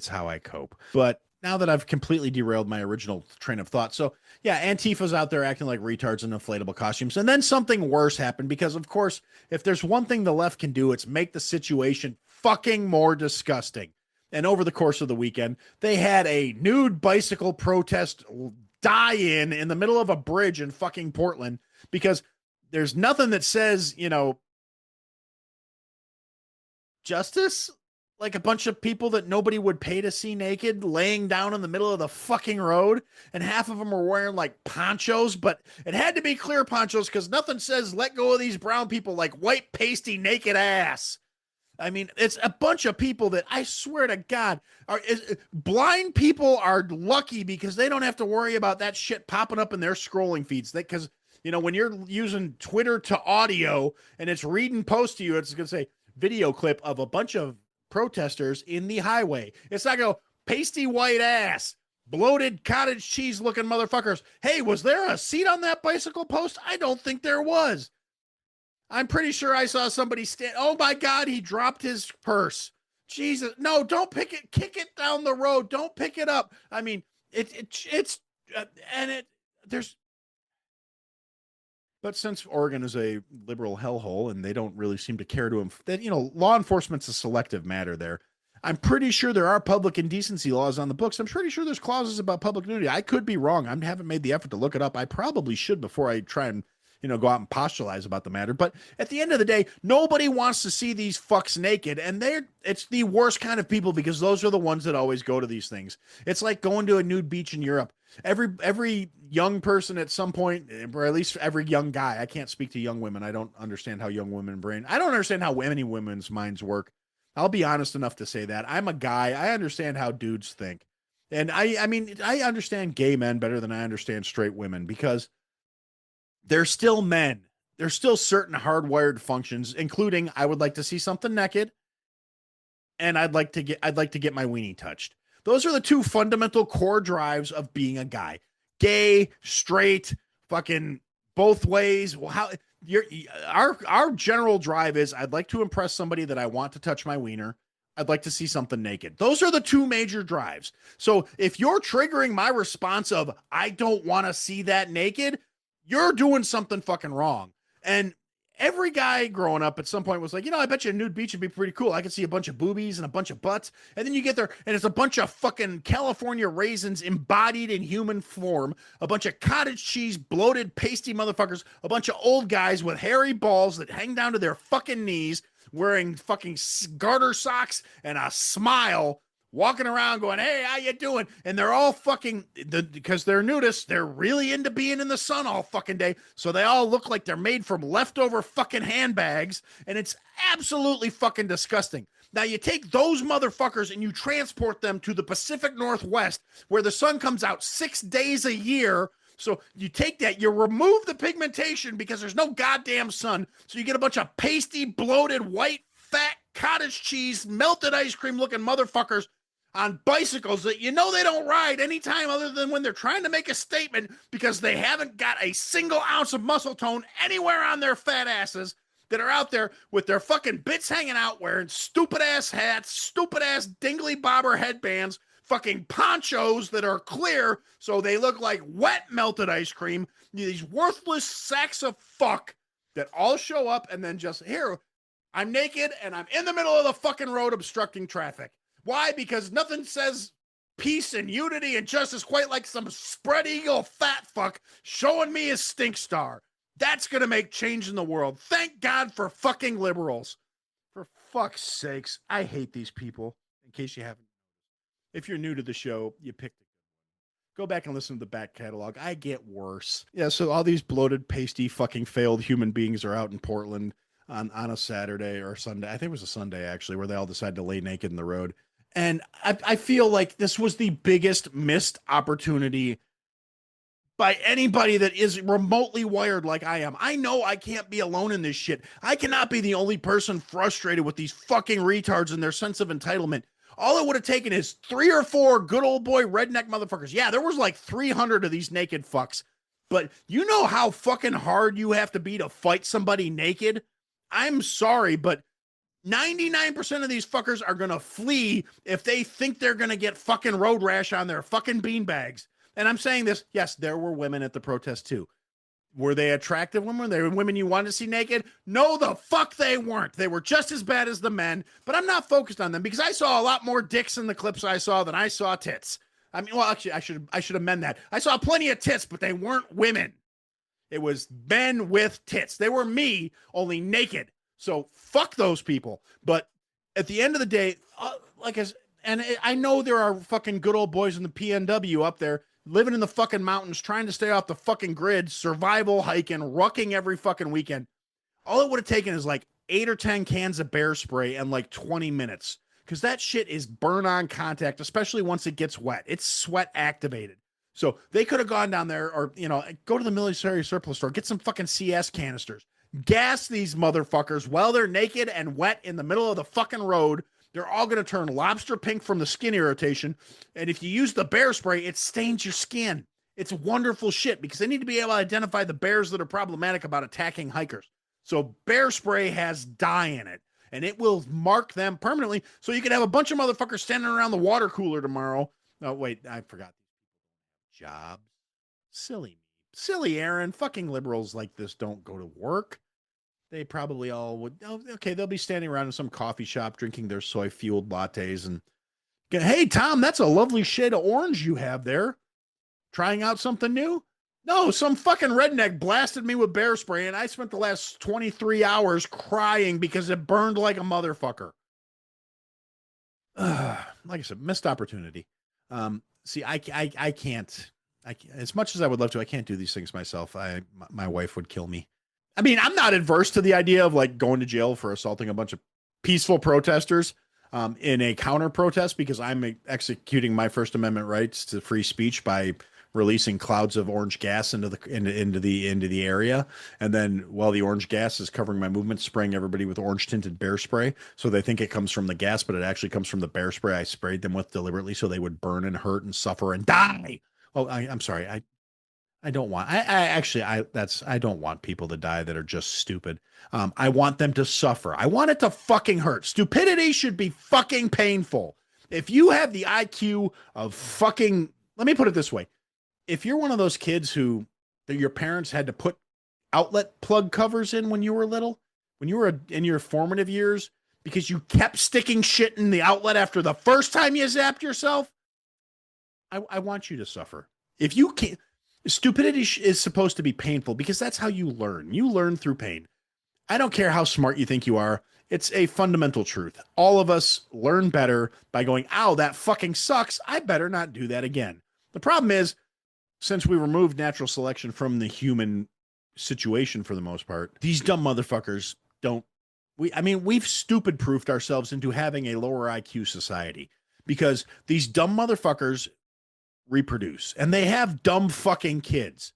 how I cope. But now that I've completely derailed my original train of thought. So yeah, Antifa's out there acting like retards in inflatable costumes. And then something worse happened because, of course, if there's one thing the left can do, it's make the situation fucking more disgusting. And over the course of the weekend, they had a nude bicycle protest die-in the middle of a bridge in fucking Portland because there's nothing that says, justice, like a bunch of people that nobody would pay to see naked laying down in the middle of the fucking road, and half of them were wearing like ponchos, but it had to be clear ponchos because nothing says let go of these brown people like white pasty naked ass. I mean, it's a bunch of people that I swear to God blind people are lucky because they don't have to worry about that shit popping up in their scrolling feeds. Because when you're using Twitter to audio and it's reading posts to you, it's going to say video clip of a bunch of protesters in the highway. It's not go pasty white ass, bloated cottage cheese looking motherfuckers. Hey, was there a seat on that bicycle post? I don't think there was. I'm pretty sure I saw somebody stand. Oh my God, he dropped his purse. Jesus, no, don't pick it. Kick it down the road. Don't pick it up. I mean, it's and it there's. But since Oregon is a liberal hellhole and they don't really seem to care to that, law enforcement's a selective matter there. I'm pretty sure there are public indecency laws on the books. I'm pretty sure there's clauses about public nudity. I could be wrong. I haven't made the effort to look it up. I probably should before I try and go out and postulate about the matter. But at the end of the day, nobody wants to see these fucks naked, and it's the worst kind of people because those are the ones that always go to these things. It's like going to a nude beach in Europe. Every young person at some point, or at least every young guy. I can't speak to young women. I don't understand how young women brain. I don't understand how any women's minds work. I'll be honest enough to say that. I'm a guy. I understand how dudes think. And I mean, I understand gay men better than I understand straight women because they're still men. There's still certain hardwired functions, including I would like to see something naked and I'd like to get my weenie touched. Those are the two fundamental core drives of being a guy. Gay, straight, fucking both ways. Well, our general drive is I'd like to impress somebody that I want to touch my wiener. I'd like to see something naked. Those are the two major drives. So if you're triggering my response of I don't want to see that naked, you're doing something fucking wrong. And every guy growing up at some point was like, I bet you a nude beach would be pretty cool. I could see a bunch of boobies and a bunch of butts. And then you get there and it's a bunch of fucking California raisins embodied in human form, a bunch of cottage cheese, bloated, pasty motherfuckers, a bunch of old guys with hairy balls that hang down to their fucking knees, wearing fucking garter socks and a smile, walking around going, hey, how you doing? And they're all fucking, because they're nudists, they're really into being in the sun all fucking day. So they all look like they're made from leftover fucking handbags. And it's absolutely fucking disgusting. Now you take those motherfuckers and you transport them to the Pacific Northwest where the sun comes out 6 days a year. So you take that, you remove the pigmentation because there's no goddamn sun. So you get a bunch of pasty, bloated, white, fat, cottage cheese, melted ice cream looking motherfuckers on bicycles that they don't ride anytime other than when they're trying to make a statement because they haven't got a single ounce of muscle tone anywhere on their fat asses, that are out there with their fucking bits hanging out wearing stupid ass hats, stupid ass dingly bobber headbands, fucking ponchos that are clear so they look like wet melted ice cream. These worthless sacks of fuck that all show up and then just, here, I'm naked and I'm in the middle of the fucking road obstructing traffic. Why? Because nothing says peace and unity and justice quite like some spread eagle fat fuck showing me his stink star. That's going to make change in the world. Thank God for fucking liberals. For fuck's sakes, I hate these people. In case you haven't. If you're new to the show, you picked it. Go back and listen to the back catalog. I get worse. Yeah, so all these bloated, pasty, fucking failed human beings are out in Portland on a Saturday or Sunday. I think it was a Sunday, actually, where they all decided to lay naked in the road. And I feel like this was the biggest missed opportunity by anybody that is remotely wired like I am. I know I can't be alone in this shit. I cannot be the only person frustrated with these fucking retards and their sense of entitlement. All it would have taken is 3 or 4 good old boy redneck motherfuckers. Yeah, there was like 300 of these naked fucks. But you know how fucking hard you have to be to fight somebody naked? I'm sorry, but 99% of these fuckers are going to flee if they think they're going to get fucking road rash on their fucking beanbags. And I'm saying this, yes, there were women at the protest too. Were they attractive women? They were women you wanted to see naked? No, the fuck they weren't. They were just as bad as the men, but I'm not focused on them because I saw a lot more dicks in the clips I saw than I saw tits. I mean, well, actually, I should amend that. I saw plenty of tits, but they weren't women. It was men with tits. They were me, only naked. So fuck those people. But at the end of the day, I know there are fucking good old boys in the PNW up there living in the fucking mountains, trying to stay off the fucking grid, survival hiking, rucking every fucking weekend. All it would have taken is like 8 or 10 cans of bear spray and like 20 minutes. Because that shit is burn on contact, especially once it gets wet. It's sweat activated. So they could have gone down there or, go to the military surplus store, get some fucking CS canisters, gas these motherfuckers while they're naked and wet in the middle of the fucking road. They're all going to turn lobster pink from the skin irritation. And if you use the bear spray, it stains your skin. It's wonderful shit because they need to be able to identify the bears that are problematic about attacking hikers. So bear spray has dye in it, and it will mark them permanently. So you could have a bunch of motherfuckers standing around the water cooler tomorrow. Oh, wait, I forgot. Jobs. Silly me. Silly Aaron. Fucking liberals like this don't go to work. They probably all would. Oh, okay, they'll be standing around in some coffee shop drinking their soy fueled lattes and, hey, Tom, that's a lovely shade of orange you have there. Trying out something new? No, some fucking redneck blasted me with bear spray, and I spent the last 23 hours crying because it burned like a motherfucker. Like I said, missed opportunity. See, I can't. As much as I would love to, I can't do these things myself. My wife would kill me. I mean, I'm not adverse to the idea of like going to jail for assaulting a bunch of peaceful protesters in a counter protest, because I'm executing my First Amendment rights to free speech by releasing clouds of orange gas into the area, and then while the orange gas is covering my movement, spraying everybody with orange tinted bear spray, so they think it comes from the gas, but it actually comes from the bear spray I sprayed them with deliberately, so they would burn and hurt and suffer and die. Oh, I'm sorry. I don't want. I don't want people to die that are just stupid. I want them to suffer. I want it to fucking hurt. Stupidity should be fucking painful. If you have the IQ of fucking, let me put it this way: if you're one of those kids who that your parents had to put outlet plug covers in when you were little, when you were in your formative years, because you kept sticking shit in the outlet after the first time you zapped yourself, I want you to suffer. If you can't. Stupidity is supposed to be painful because that's how you learn. You learn through pain. I don't care how smart you think you are. It's a fundamental truth. All of us learn better by going, ow, that fucking sucks. I better not do that again. The problem is, since we removed natural selection from the human situation for the most part, these dumb motherfuckers don't. We've stupid proofed ourselves into having a lower IQ society because these dumb motherfuckers reproduce and they have dumb fucking kids,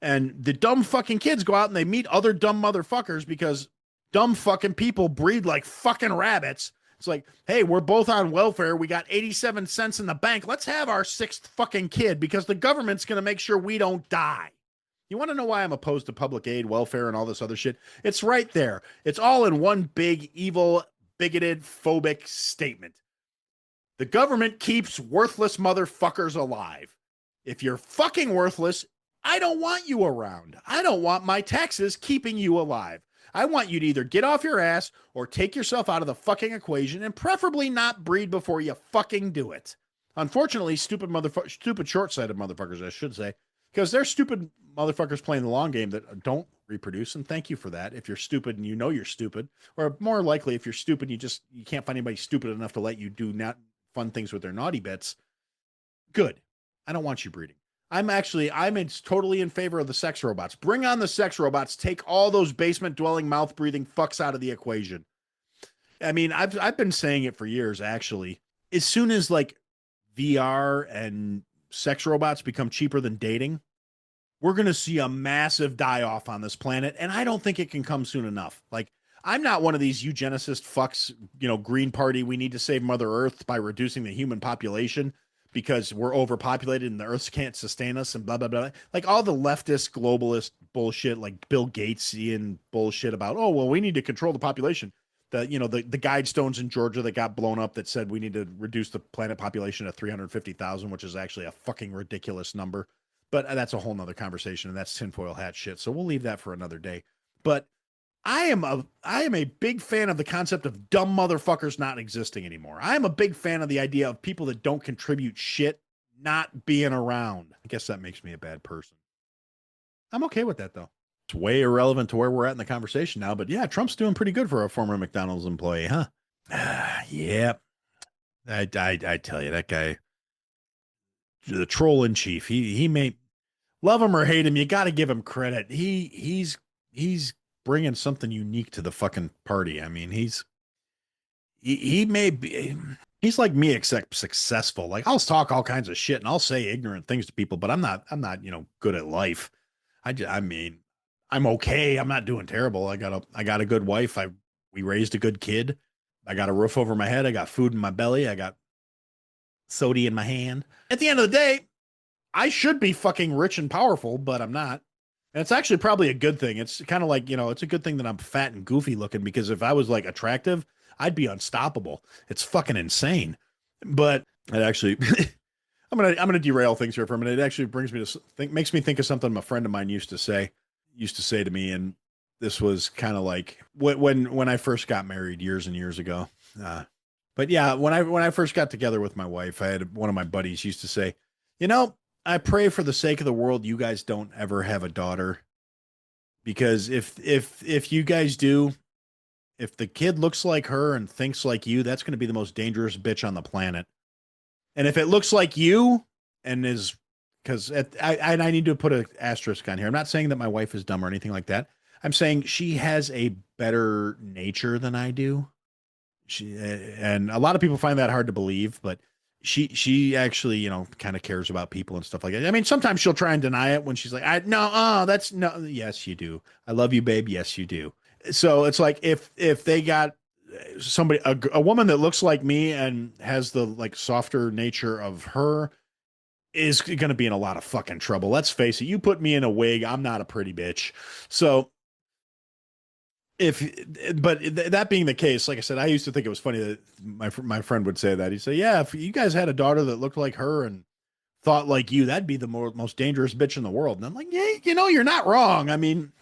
and the dumb fucking kids go out and they meet other dumb motherfuckers because dumb fucking people breed like fucking rabbits. It's like, hey, we're both on welfare, we got 87 cents in the bank, let's have our sixth fucking kid because the government's going to make sure we don't die. You want to know why I'm opposed to public aid, welfare, and all this other shit? It's right there. It's all in one big evil, bigoted, phobic statement. The government keeps worthless motherfuckers alive. If you're fucking worthless, I don't want you around. I don't want my taxes keeping you alive. I want you to either get off your ass or take yourself out of the fucking equation, and preferably not breed before you fucking do it. Unfortunately, stupid short-sighted motherfuckers, I should say, because they're stupid motherfuckers playing the long game that don't reproduce, and thank you for that. If you're stupid and you know you're stupid, or more likely if you're stupid, you can't find anybody stupid enough to let you do not fun things with their naughty bits. Good. I don't want you breeding. I'm totally in favor of the sex robots. Bring on the sex robots. Take all those basement dwelling, mouth breathing fucks out of the equation. I mean, I've been saying it for years, actually. As soon as like VR and sex robots become cheaper than dating, we're going to see a massive die off on this planet. And I don't think it can come soon enough. Like, I'm not one of these eugenicist fucks, Green Party, we need to save Mother Earth by reducing the human population because we're overpopulated and the Earth can't sustain us and blah, blah, blah. Like all the leftist globalist bullshit, like Bill Gatesian bullshit about, oh, well, we need to control the population. The guidestones in Georgia that got blown up that said we need to reduce the planet population to 350,000, which is actually a fucking ridiculous number. But that's a whole nother conversation, and that's tinfoil hat shit. So we'll leave that for another day. But I am a big fan of the concept of dumb motherfuckers not existing anymore. I am a big fan of the idea of people that don't contribute shit not being around. I guess that makes me a bad person. I'm okay with that, though. It's way irrelevant to where we're at in the conversation now, but yeah, Trump's doing pretty good for a former McDonald's employee, huh? Yeah. I tell you, that guy, the troll in chief, he may love him or hate him. You got to give him credit. He's bringing something unique to the fucking party. I mean, he may be, he's like me, except successful. Like I'll talk all kinds of shit and I'll say ignorant things to people, but I'm not, good at life. I'm okay. I'm not doing terrible. I got a good wife. We raised a good kid. I got a roof over my head. I got food in my belly. I got soda in my hand. At the end of the day, I should be fucking rich and powerful, but I'm not. And it's actually probably a good thing. It's kind of like, it's a good thing that I'm fat and goofy looking because if I was like attractive, I'd be unstoppable. It's fucking insane. But it actually I'm gonna derail things here for a minute. It actually brings me to think makes me think of something a friend of mine used to say to me, and this was kind of like when I first got married years and years ago. But yeah, when I first got together with my wife, I had one of my buddies used to say, you know, I pray for the sake of the world you guys don't ever have a daughter because if you guys do, if the kid looks like her and thinks like you, that's going to be the most dangerous bitch on the planet. And if it looks like you and is because I need to put an asterisk on here. I'm not saying that my wife is dumb or anything like that. I'm saying she has a better nature than I do. And a lot of people find that hard to believe, but she actually, kind of cares about people and stuff like that. I mean, sometimes she'll try and deny it when she's like, I no, that's no, yes, you do. I love you, babe. Yes, you do. So it's like if they got somebody a woman that looks like me and has the like softer nature of her is going to be in a lot of fucking trouble. Let's face it. You put me in a wig, I'm not a pretty bitch. So if but that being the case, like I said, I used to think it was funny that my friend would say that. He'd say, "Yeah, if you guys had a daughter that looked like her and thought like you, that'd be the most dangerous bitch in the world." And I'm like, "Yeah, you're not wrong. I mean,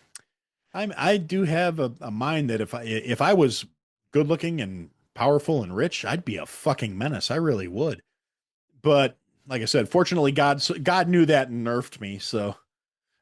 I do have a mind that if I was good looking and powerful and rich, I'd be a fucking menace. I really would." But like I said, fortunately, God knew that and nerfed me. So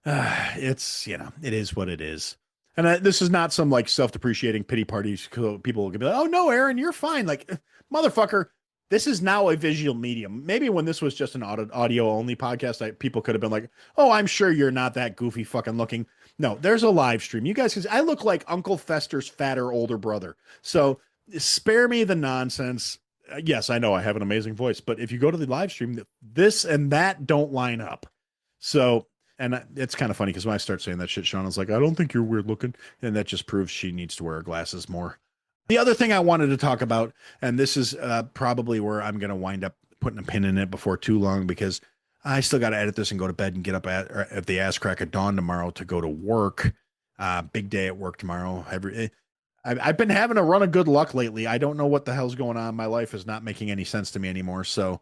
it's it is what it is. And this is not some like self-depreciating pity party. People can be like, "Oh no, Aaron, you're fine." Like, motherfucker, this is now a visual medium. Maybe when this was just an audio only podcast, people could have been like, "Oh, I'm sure you're not that goofy fucking looking." No, there's a live stream. You guys, I look like Uncle Fester's fatter older brother. So spare me the nonsense. Yes, I know I have an amazing voice, but if you go to the live stream, this and that don't line up. So, and it's kind of funny because when I start saying that shit, Shauna's like, I don't think you're weird looking. And that just proves she needs to wear her glasses more. The other thing I wanted to talk about, and this is probably where I'm going to wind up putting a pin in it before too long because I still got to edit this and go to bed and get up at the ass crack of dawn tomorrow to go to work. Big day at work tomorrow. I've been having a run of good luck lately. I don't know what the hell's going on. My life is not making any sense to me anymore. So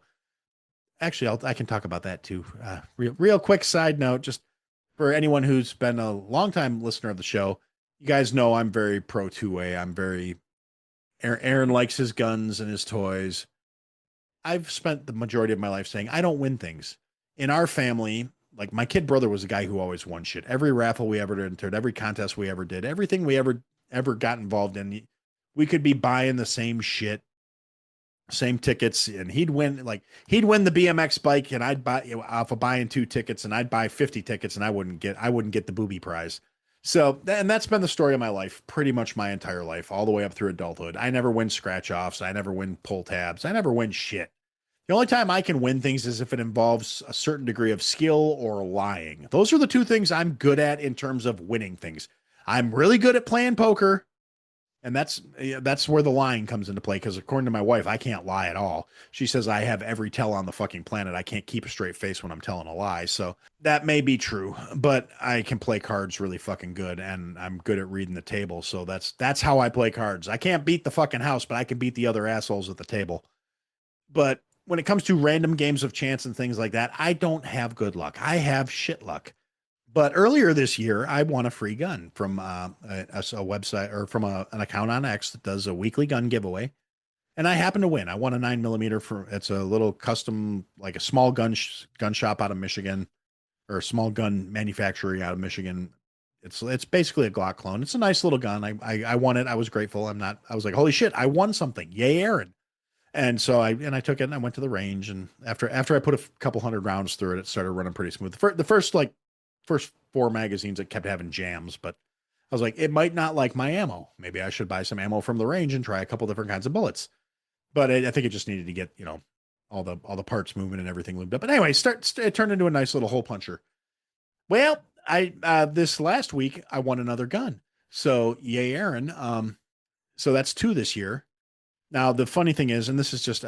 actually, I can talk about that too. Real quick side note, just for anyone who's been a longtime listener of the show, you guys know I'm very pro two-way. I'm very Aaron likes his guns and his toys. I've spent the majority of my life saying I don't win things. In our family, like my kid brother was a guy who always won shit. Every raffle we ever entered, every contest we ever did, everything we ever got involved in, we could be buying the same shit, same tickets, and he'd win the BMX bike, and I'd buy off of buying 2 tickets, and I'd buy 50 tickets, and I wouldn't get the booby prize. So, and that's been the story of my life, pretty much my entire life, all the way up through adulthood. I never win scratch offs. I never win pull tabs. I never win shit. The only time I can win things is if it involves a certain degree of skill or lying. Those are the two things I'm good at in terms of winning things. I'm really good at playing poker, and that's where the lying comes into play because according to my wife, I can't lie at all. She says I have every tell on the fucking planet. I can't keep a straight face when I'm telling a lie. So that may be true, but I can play cards really fucking good and I'm good at reading the table. So that's how I play cards. I can't beat the fucking house, but I can beat the other assholes at the table. But when it comes to random games of chance and things like that, I don't have good luck. I have shit luck. But earlier this year, I won a free gun from a website or from an account on X that does a weekly gun giveaway. And I happened to win. I won a 9mm it's a little custom, like a small gun shop out of Michigan or a small gun manufacturer out of Michigan. It's basically a Glock clone. It's a nice little gun. I won it. I was grateful. I was like, holy shit, I won something. Yay, Aaron. And so I took it and I went to the range. And after I put a couple hundred rounds through it, it started running pretty smooth. The first 4 magazines, it kept having jams, but I was like, it might not like my ammo. Maybe I should buy some ammo from the range and try a couple different kinds of bullets. But I think it just needed to get, all the parts moving and everything lubed up. But anyway, it turned into a nice little hole puncher. Well, this last week I won another gun. So yay, Aaron. So that's 2 this year. Now the funny thing is, and this is just,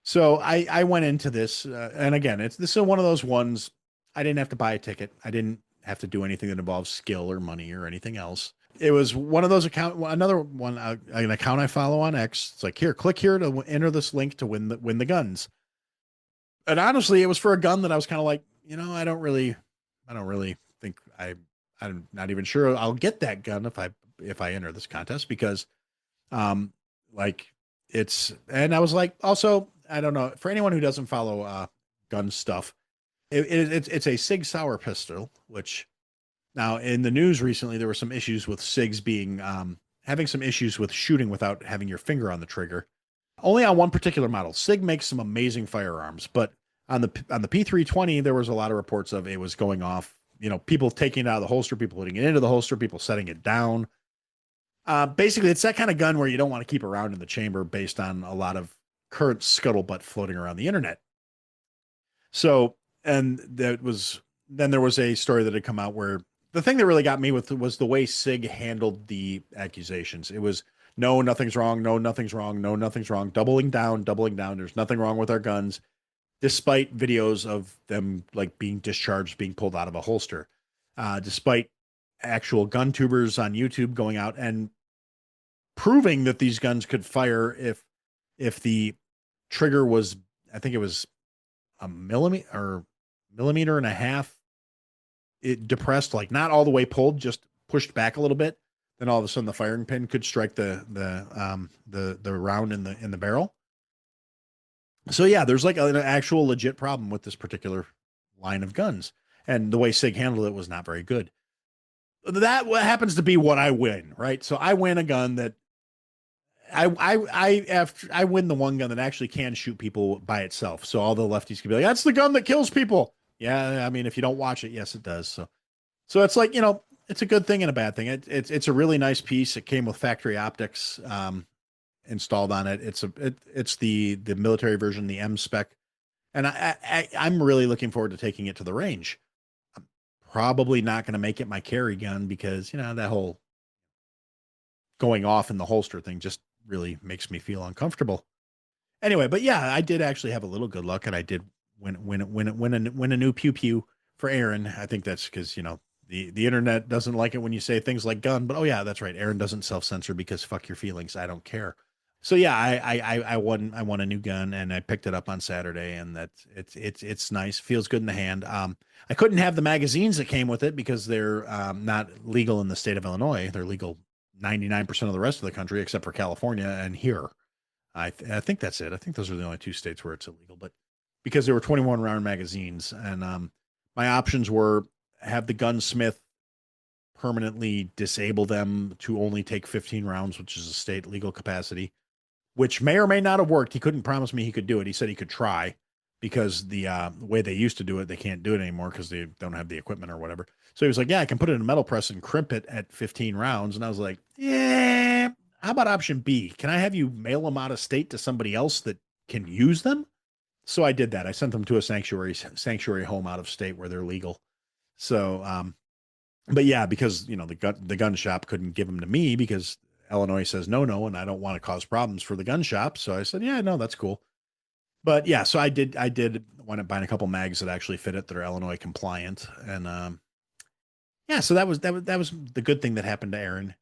so I went into this, and again, this is one of those ones I didn't have to buy a ticket. I didn't have to do anything that involves skill or money or anything else. It was one of those another one, an account I follow on X. It's like, here, click here to enter this link to win the guns. And honestly, it was for a gun that I was kind of like, I don't really think I'm not even sure I'll get that gun if I enter this contest because, like and I was like, also, I don't know, for anyone who doesn't follow, gun stuff, it's a Sig Sauer pistol, which now in the news recently, there were some issues with SIGs being, having some issues with shooting without having your finger on the trigger. Only on one particular model. SIG makes some amazing firearms, but on the P320, there was a lot of reports of it was going off. People taking it out of the holster, people putting it into the holster, people setting it down. Basically, it's that kind of gun where you don't want to keep around in the chamber based on a lot of current scuttlebutt floating around the internet. So, and then there was a story that had come out where the thing that really got me was the way SIG handled the accusations. It was, no, nothing's wrong. No, nothing's wrong. No, nothing's wrong. Doubling down. There's nothing wrong with our guns, despite videos of them like being discharged, being pulled out of a holster, despite actual gun tubers on YouTube going out and proving that these guns could fire if the trigger was, I think it was a millimeter and a half, it depressed, like not all the way pulled, just pushed back a little bit. Then all of a sudden the firing pin could strike the round in the barrel. So yeah, there's like an actual legit problem with this particular line of guns, and the way SIG handled it was not very good. That happens to be what I win, right? So I win a gun that I win the one gun that actually can shoot people by itself. So all the lefties can be like, that's the gun that kills people. Yeah, I mean, if you don't watch it, yes, it does. So it's like, it's a good thing and a bad thing. It's a really nice piece. It came with factory optics installed on it. It's the military version, the M spec, and I'm really looking forward to taking it to the range. I'm probably not going to make it my carry gun because that whole going off in the holster thing just really makes me feel uncomfortable. Anyway, but yeah, I did actually have a little good luck, and I did win a new pew pew for Aaron. I think that's because the internet doesn't like it when you say things like gun, but oh yeah, that's right. Aaron doesn't self-censor because fuck your feelings. I don't care. So yeah, I won a new gun, and I picked it up on Saturday, and it's nice. Feels good in the hand. I couldn't have the magazines that came with it because they're not legal in the state of Illinois. They're legal 99% of the rest of the country except for California and here. I think that's it. I think those are the only two states where it's illegal, but because there were 21 round magazines, and my options were have the gunsmith permanently disable them to only take 15 rounds, which is a state legal capacity, which may or may not have worked. He couldn't promise me he could do it. He said he could try because the way they used to do it, they can't do it anymore because they don't have the equipment or whatever. So he was like, yeah, I can put it in a metal press and crimp it at 15 rounds. And I was like, yeah, how about option B? Can I have you mail them out of state to somebody else that can use them? So I did that. I sent them to a sanctuary home out of state where they're legal. So, but yeah, because the gun shop couldn't give them to me because Illinois says no, and I don't want to cause problems for the gun shop. So I said, yeah, no, that's cool. But yeah, so I did wind up buying a couple mags that actually fit it that are Illinois compliant, and yeah, so that was the good thing that happened to Aaron.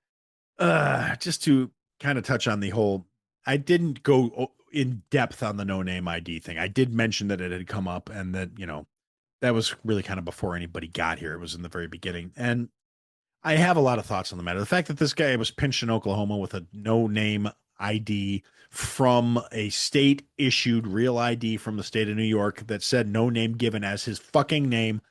Just to kind of touch on the whole, I didn't go in depth on the no name ID thing. I did mention that it had come up, and that that was really kind of before anybody got here. It was in the very beginning, and I have a lot of thoughts on the matter. The fact that this guy was pinched in Oklahoma with a no name ID from a state issued real ID from the state of New York that said no name given as his fucking name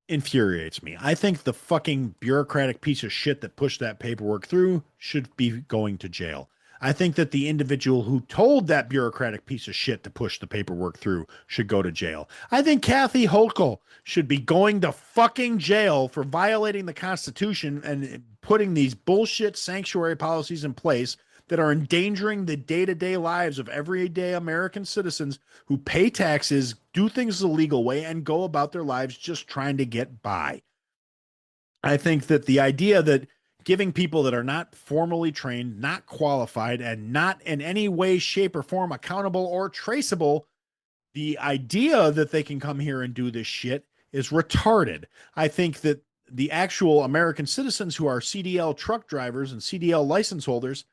infuriates me. I think the fucking bureaucratic piece of shit that pushed that paperwork through should be going to jail. I think that the individual who told that bureaucratic piece of shit to push the paperwork through should go to jail. I think Kathy Hochul should be going to fucking jail for violating the Constitution and putting these bullshit sanctuary policies in place that are endangering the day-to-day lives of everyday American citizens who pay taxes, do things the legal way, and go about their lives just trying to get by. I think that the idea that giving people that are not formally trained, not qualified, and not in any way, shape, or form accountable or traceable, the idea that they can come here and do this shit is retarded. I think that the actual American citizens who are CDL truck drivers and CDL license holders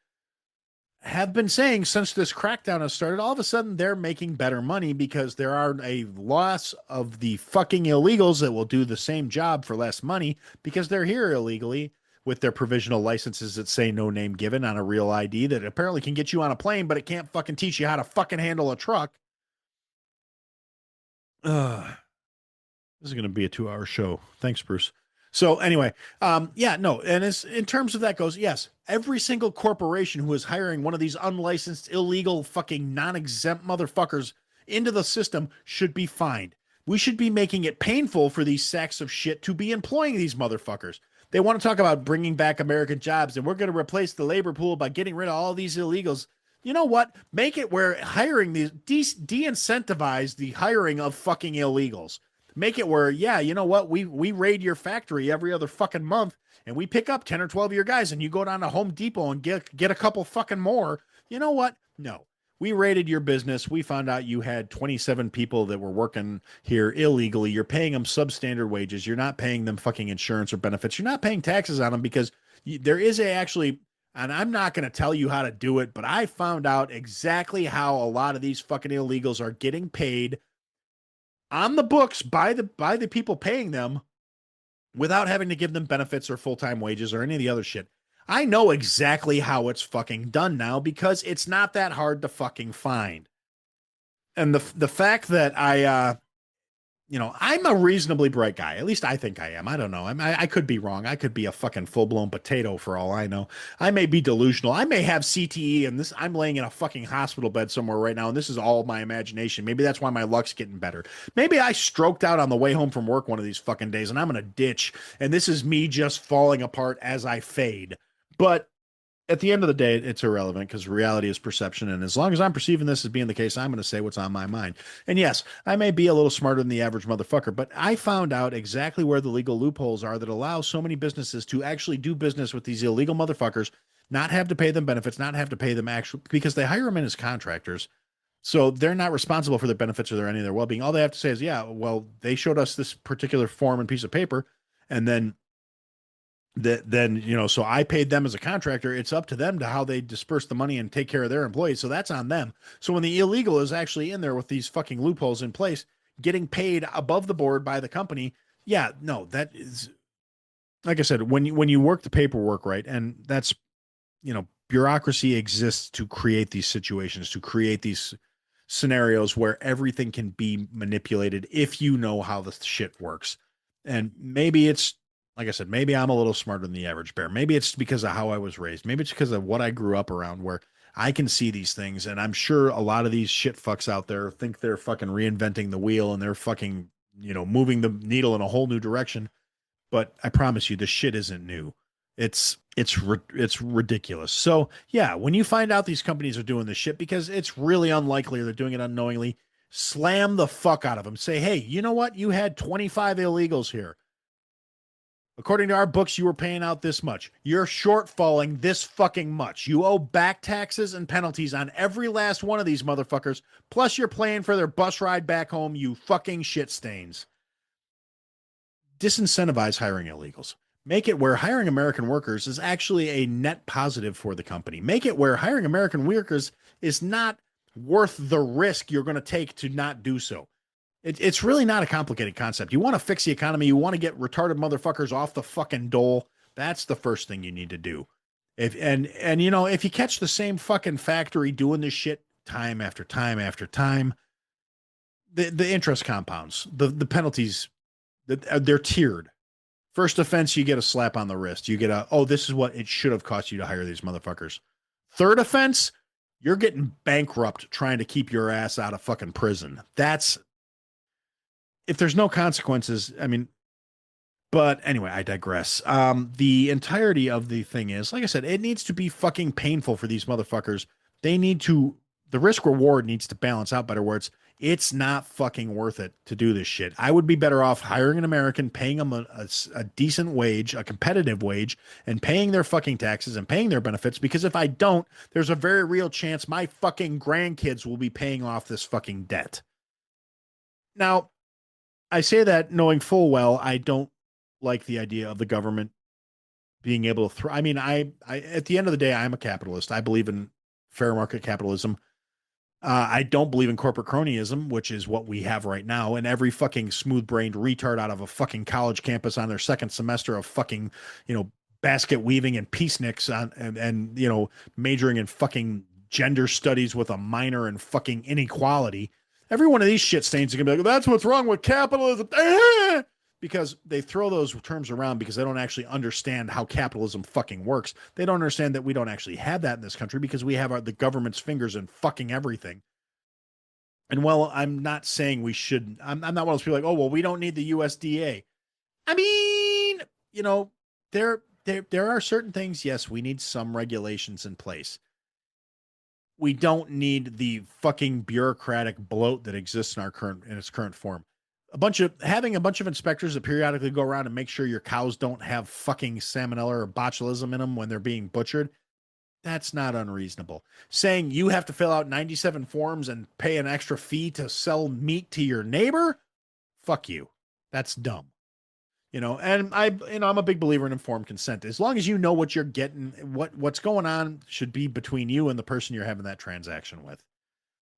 have been saying since this crackdown has started, all of a sudden they're making better money because there are a loss of the fucking illegals that will do the same job for less money because they're here illegally with their provisional licenses that say no name given on a real ID that apparently can get you on a plane, but it can't fucking teach you how to fucking handle a truck. Ugh. This is going to be a 2-hour show. Thanks, Bruce. So anyway, yeah, no, and as in terms of that goes, yes, every single corporation who is hiring one of these unlicensed, illegal, fucking non-exempt motherfuckers into the system should be fined. We should be making it painful for these sacks of shit to be employing these motherfuckers. They want to talk about bringing back American jobs, and we're going to replace the labor pool by getting rid of all these illegals. You know what? Make it where hiring these de-incentivize the hiring of fucking illegals. Make it where, yeah, you know what? We raid your factory every other fucking month and we pick up 10 or 12 of your guys and you go down to Home Depot and get a couple fucking more. You know what? No. We raided your business. We found out you had 27 people that were working here illegally. You're paying them substandard wages. You're not paying them fucking insurance or benefits. You're not paying taxes on them because there is actually, and I'm not going to tell you how to do it, but I found out exactly how a lot of these fucking illegals are getting paid on the books by the people paying them without having to give them benefits or full-time wages or any of the other shit. I know exactly how it's fucking done now because it's not that hard to fucking find. And the fact that I'm a reasonably bright guy. At least I think I am. I don't know. I could be wrong. I could be a fucking full-blown potato for all I know. I may be delusional. I may have CTE and this I'm laying in a fucking hospital bed somewhere right now and this is all my imagination. Maybe that's why my luck's getting better. Maybe I stroked out on the way home from work one of these fucking days and I'm in a ditch and this is me just falling apart as I fade. But at the end of the day, it's irrelevant because reality is perception. And as long as I'm perceiving this as being the case, I'm going to say what's on my mind. And yes, I may be a little smarter than the average motherfucker, but I found out exactly where the legal loopholes are that allow so many businesses to actually do business with these illegal motherfuckers, not have to pay them benefits, not have to pay them actually because they hire them in as contractors. So they're not responsible for their benefits or their any of their well-being. All they have to say is, yeah, well, they showed us this particular form and piece of paper, and then so I paid them as a contractor. It's up to them to how they disperse the money and take care of their employees. So that's on them. So when the illegal is actually in there with these fucking loopholes in place, getting paid above the board by the company, yeah, no, that is, like I said, when you work the paperwork right, and that's, bureaucracy exists to create these situations, to create these scenarios where everything can be manipulated if you know how the shit works. And maybe it's, like I said, maybe I'm a little smarter than the average bear. Maybe it's because of how I was raised. Maybe it's because of what I grew up around where I can see these things. And I'm sure a lot of these shit fucks out there think they're fucking reinventing the wheel and they're fucking, moving the needle in a whole new direction. But I promise you, this shit isn't new. It's ridiculous. So yeah, when you find out these companies are doing this shit, because it's really unlikely they're doing it unknowingly, slam the fuck out of them. Say, hey, you know what? You had 25 illegals here. According to our books, you were paying out this much. You're shortfalling this fucking much. You owe back taxes and penalties on every last one of these motherfuckers. Plus, you're paying for their bus ride back home, you fucking shit stains. Disincentivize hiring illegals. Make it where hiring American workers is actually a net positive for the company. Make it where hiring American workers is not worth the risk you're going to take to not do so. It's really not a complicated concept. You want to fix the economy. You want to get retarded motherfuckers off the fucking dole. That's the first thing you need to do. If you catch the same fucking factory doing this shit time after time after time, the interest compounds, the penalties, they're tiered. First offense, you get a slap on the wrist. You get this is what it should have cost you to hire these motherfuckers. Third offense, you're getting bankrupt trying to keep your ass out of fucking prison. If there's no consequences, but anyway, I digress. The entirety of the thing is, like I said, it needs to be fucking painful for these motherfuckers. The risk reward needs to balance out better where it's not fucking worth it to do this shit. I would be better off hiring an American, paying them a decent wage, a competitive wage, and paying their fucking taxes and paying their benefits, because if I don't, there's a very real chance my fucking grandkids will be paying off this fucking debt. Now, I say that knowing full well I don't like the idea of the government being able to throw. I mean, I at the end of the day, I'm a capitalist. I believe in fair market capitalism. I don't believe in corporate cronyism, which is what we have right now. And every fucking smooth brained retard out of a fucking college campus on their second semester of fucking, basket weaving and peaceniks and, majoring in fucking gender studies with a minor in fucking inequality. Every one of these shit stains are going to be like, that's what's wrong with capitalism. Because they throw those terms around because they don't actually understand how capitalism fucking works. They don't understand that we don't actually have that in this country because we have the government's fingers in fucking everything. And while I'm not saying we shouldn't, I'm not one of those people like, oh, well, we don't need the USDA. I mean, there are certain things, yes, we need some regulations in place. We don't need the fucking bureaucratic bloat that exists in its current form. Having a bunch of inspectors that periodically go around and make sure your cows don't have fucking salmonella or botulism in them when they're being butchered, that's not unreasonable. Saying you have to fill out 97 forms and pay an extra fee to sell meat to your neighbor, fuck you. That's dumb. And I'm a big believer in informed consent. As long as you know what you're getting, what's going on should be between you and the person you're having that transaction with.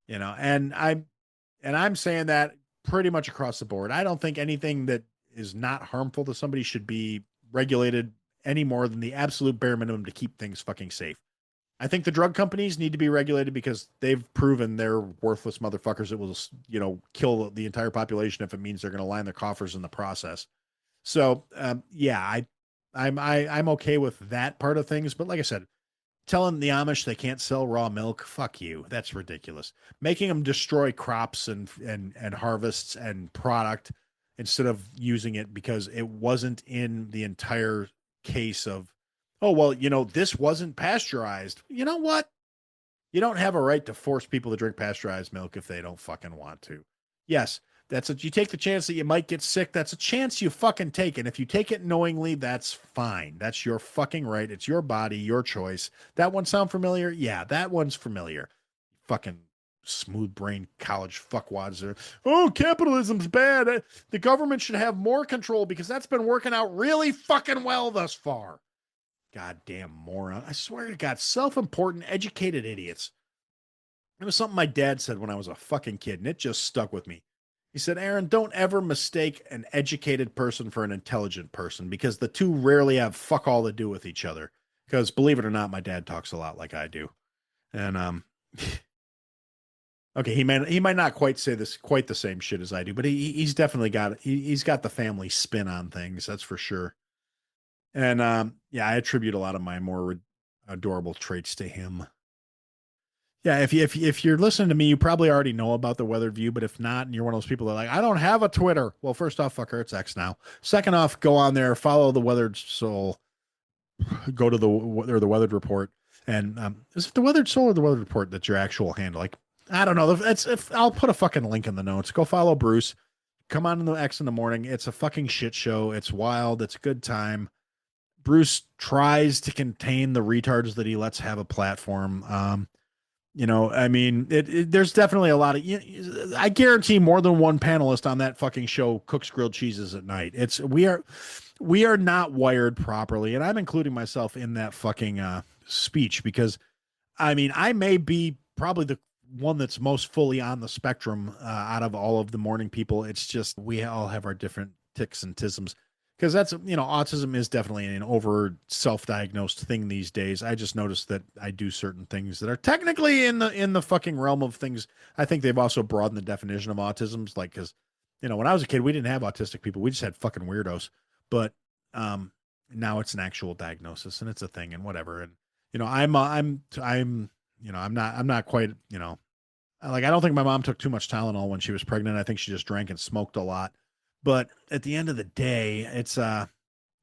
And I'm saying that pretty much across the board. I don't think anything that is not harmful to somebody should be regulated any more than the absolute bare minimum to keep things fucking safe. I think the drug companies need to be regulated because they've proven they're worthless motherfuckers that will, kill the entire population if it means they're going to line their coffers in the process. So, yeah, I'm okay with that part of things. But like I said, telling the Amish they can't sell raw milk, fuck you. That's ridiculous. Making them destroy crops and harvests and product instead of using it because it wasn't in the entire case of, oh, well, this wasn't pasteurized. You know what? You don't have a right to force people to drink pasteurized milk if they don't fucking want to. Yes, you take the chance that you might get sick. That's a chance you fucking take. And if you take it knowingly, that's fine. That's your fucking right. It's your body, your choice. That one sound familiar? Yeah, that one's familiar. Fucking smooth brain college fuckwads are, oh, capitalism's bad. The government should have more control because that's been working out really fucking well thus far. Goddamn moron. I swear to God, self-important, educated idiots. It was something my dad said when I was a fucking kid, and it just stuck with me. He said, Aaron, don't ever mistake an educated person for an intelligent person because the two rarely have fuck all to do with each other. Because believe it or not, my dad talks a lot like I do. And okay, he might not quite say this quite the same shit as I do, but he's definitely he's got the family spin on things, that's for sure. And yeah, I attribute a lot of my more adorable traits to him. Yeah, if you're listening to me, you probably already know about the Weathered View, but if not, and you're one of those people that are like, I don't have a Twitter. Well, first off, fucker, it's X now. Second off, go on there, follow the Weathered Soul, go to the Weathered Report, and is it the Weathered Soul or the Weathered Report that's your actual handle? Like, I don't know. I'll put a fucking link in the notes. Go follow Bruce. Come on in the X in the morning. It's a fucking shit show. It's wild. It's a good time. Bruce tries to contain the retards that he lets have a platform. I mean, there's definitely a lot of, I guarantee more than one panelist on that fucking show cooks grilled cheeses at night. We are not wired properly. And I'm including myself in that fucking speech because I mean, I may be probably the one that's most fully on the spectrum out of all of the morning people. It's just, we all have our different ticks and tisms. Because that's, autism is definitely an over self-diagnosed thing these days. I just noticed that I do certain things that are technically in the fucking realm of things. I think they've also broadened the definition of autisms. Like, because, when I was a kid, we didn't have autistic people. We just had fucking weirdos. But now it's an actual diagnosis and it's a thing and whatever. And, I'm not quite, like, I don't think my mom took too much Tylenol when she was pregnant. I think she just drank and smoked a lot. But at the end of the day, it's yeah,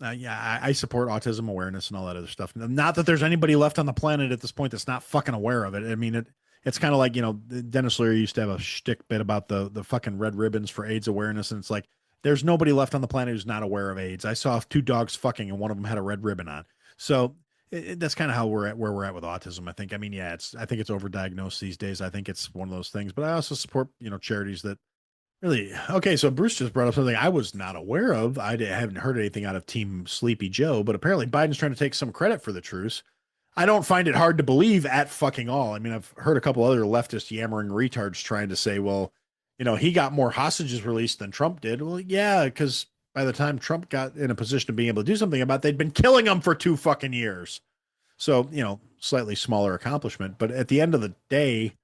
I support autism awareness and all that other stuff. Not that there's anybody left on the planet at this point that's not fucking aware of it. I mean, it's kind of like, Dennis Leary used to have a shtick bit about the fucking red ribbons for AIDS awareness, and it's like there's nobody left on the planet who's not aware of AIDS. I saw two dogs fucking, and one of them had a red ribbon on. So that's kind of how we're at, where we're at with autism. I think. I mean, yeah, I think it's overdiagnosed these days. I think it's one of those things. But I also support charities that Really? Okay, so Bruce just brought up something I was not aware of. Haven't heard anything out of Team Sleepy Joe, but apparently Biden's trying to take some credit for the truce. I don't find it hard to believe at fucking all. I mean, I've heard a couple other leftist yammering retards trying to say, well, he got more hostages released than Trump did. Well, yeah, because by the time Trump got in a position of being able to do something about it, they'd been killing them for 2 fucking years. So, slightly smaller accomplishment. But at the end of the day,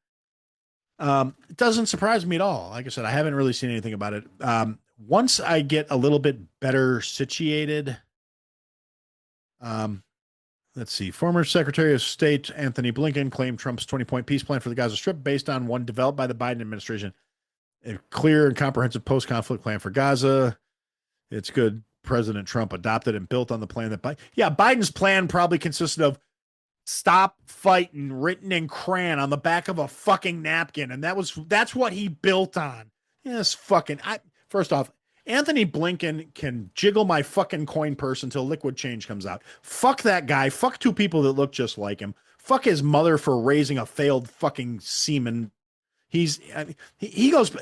it doesn't surprise me at all. Like I said, I haven't really seen anything about it. Once I get a little bit better situated, um, let's see. Former Secretary of State Anthony Blinken claimed Trump's 20-point peace plan for the Gaza Strip based on one developed by the Biden administration. A clear and comprehensive post-conflict plan for Gaza. It's good. President Trump adopted and built on the plan that Biden's plan probably consisted of stop fighting written in crayon on the back of a fucking napkin, and that's what he built on. Yes, fucking. First off, Anthony Blinken can jiggle my fucking coin purse until liquid change comes out. Fuck that guy. Fuck two people that look just like him. Fuck his mother for raising a failed fucking seaman. He goes.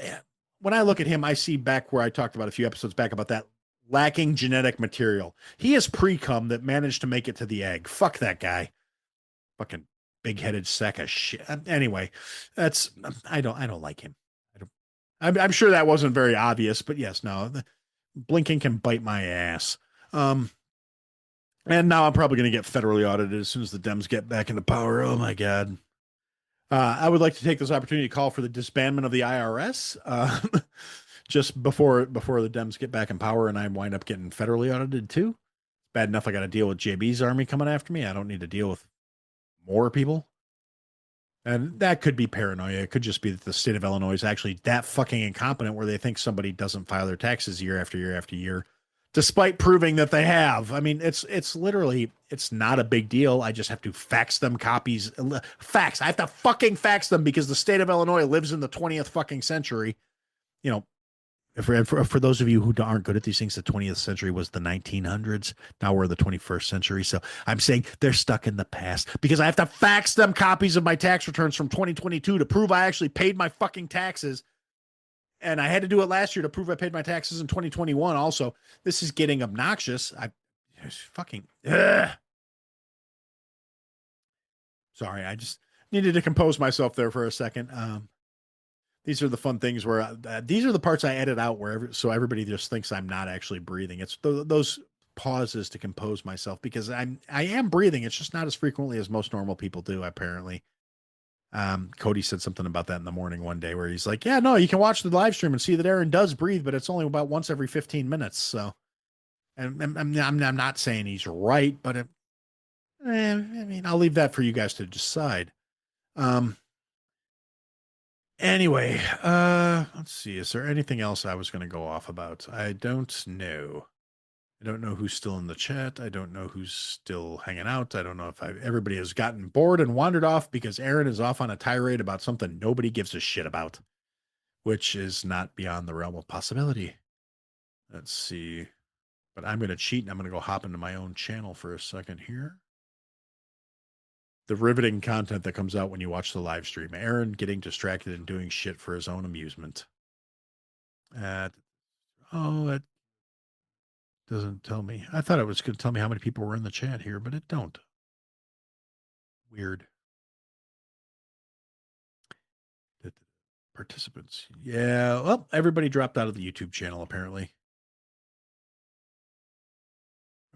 When I look at him, I see back where I talked about a few episodes back about that lacking genetic material. He is pre-cum that managed to make it to the egg. Fuck that guy. Fucking big-headed sack of shit. Anyway, I don't like him. I'm sure that wasn't very obvious, but yes, no, Blinken can bite my ass. And now I'm probably going to get federally audited as soon as the Dems get back into power. Oh my God. I would like to take this opportunity to call for the disbandment of the IRS. Just before the Dems get back in power and I wind up getting federally audited too. Bad enough I got to deal with JB's army coming after me. I don't need to deal with more people. And that could be paranoia. It could just be that the state of Illinois is actually that fucking incompetent where they think somebody doesn't file their taxes year after year after year, despite proving that they have. I mean, it's literally, it's not a big deal. I just have to fax them copies. Fax. I have to fucking fax them because the state of Illinois lives in the 20th fucking century. You know, for those of you who aren't good at these things, the 20th century was the 1900s. Now we're in the 21st century. So I'm saying they're stuck in the past because I have to fax them copies of my tax returns from 2022 to prove I actually paid my fucking taxes. And I had to do it last year to prove I paid my taxes in 2021. Also, this is getting obnoxious. Fucking. Ugh. Sorry, I just needed to compose myself there for a second. These are the fun things where these are the parts I edit out so everybody just thinks I'm not actually breathing. It's those pauses to compose myself because I am breathing. It's just not as frequently as most normal people do, apparently. Cody said something about that in the morning one day where he's like, yeah, no, you can watch the live stream and see that Aaron does breathe, but it's only about once every 15 minutes. So, and I'm not saying he's right, but I mean, I'll leave that for you guys to decide. Anyway, let's see. Is there anything else I was going to go off about? I don't know. I don't know who's still in the chat. I don't know who's still hanging out. I don't know if everybody has gotten bored and wandered off because Aaron is off on a tirade about something nobody gives a shit about, which is not beyond the realm of possibility. Let's see. But I'm going to cheat and I'm going to go hop into my own channel for a second here. The riveting content that comes out when you watch the live stream. Aaron getting distracted and doing shit for his own amusement. It doesn't tell me. I thought it was going to tell me how many people were in the chat here, but it don't. Weird. Participants. Yeah. Well, everybody dropped out of the YouTube channel apparently.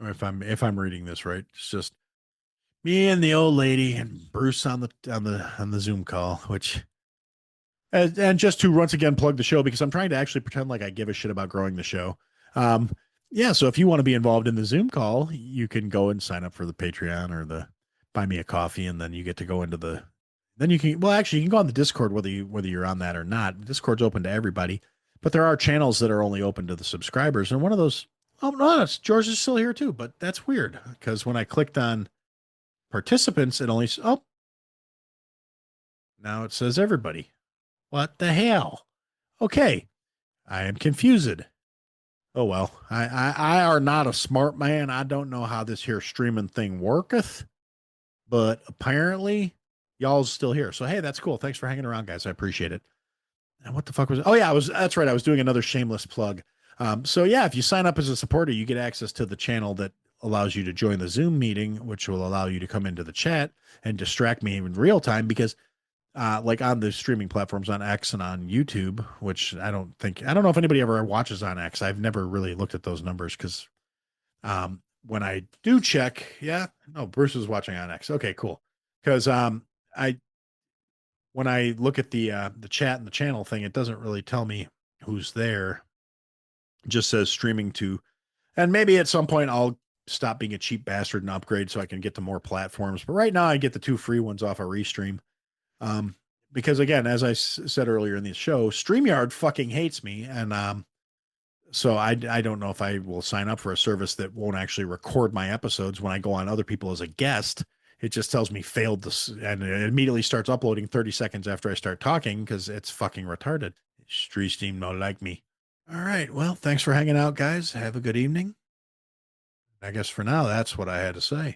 Or if I'm reading this right, it's just me and the old lady and Bruce on the Zoom call, which and just to once again plug the show because I'm trying to actually pretend like I give a shit about growing the show. Yeah, so if you want to be involved in the Zoom call, you can go and sign up for the Patreon or the Buy Me a Coffee, and then you get to go into then you can actually you can go on the Discord whether you're on that or not. Discord's open to everybody, but there are channels that are only open to the subscribers, and one of those, oh no, George is still here too, but that's weird because when I clicked on participants, it only now it says everybody. What the hell? Okay, I am confused. Oh well, I are not a smart man. I don't know how this here streaming thing worketh, but apparently y'all's still here. So hey, that's cool. Thanks for hanging around, guys. I appreciate it. And what the fuck was it? Oh yeah, that's right. I was doing another shameless plug. So yeah, if you sign up as a supporter, you get access to the channel that allows you to join the Zoom meeting, which will allow you to come into the chat and distract me in real time because like on the streaming platforms on X and on YouTube, which I don't know if anybody ever watches on X. I've never really looked at those numbers because when I do check, yeah, no, Bruce is watching on X. Okay, cool. Because I when I look at the chat and the channel thing, it doesn't really tell me who's there. It just says streaming to, and maybe at some point I'll stop being a cheap bastard and upgrade so I can get to more platforms. But right now I get the two free ones off a Restream. Um, because again, as I said earlier in the show, StreamYard fucking hates me, and so I don't know if I will sign up for a service that won't actually record my episodes when I go on other people as a guest. It just tells me failed this, and it immediately starts uploading 30 seconds after I start talking because it's fucking retarded. Stream don't like me. All right. Well, thanks for hanging out, guys. Have a good evening. I guess for now, that's what I had to say.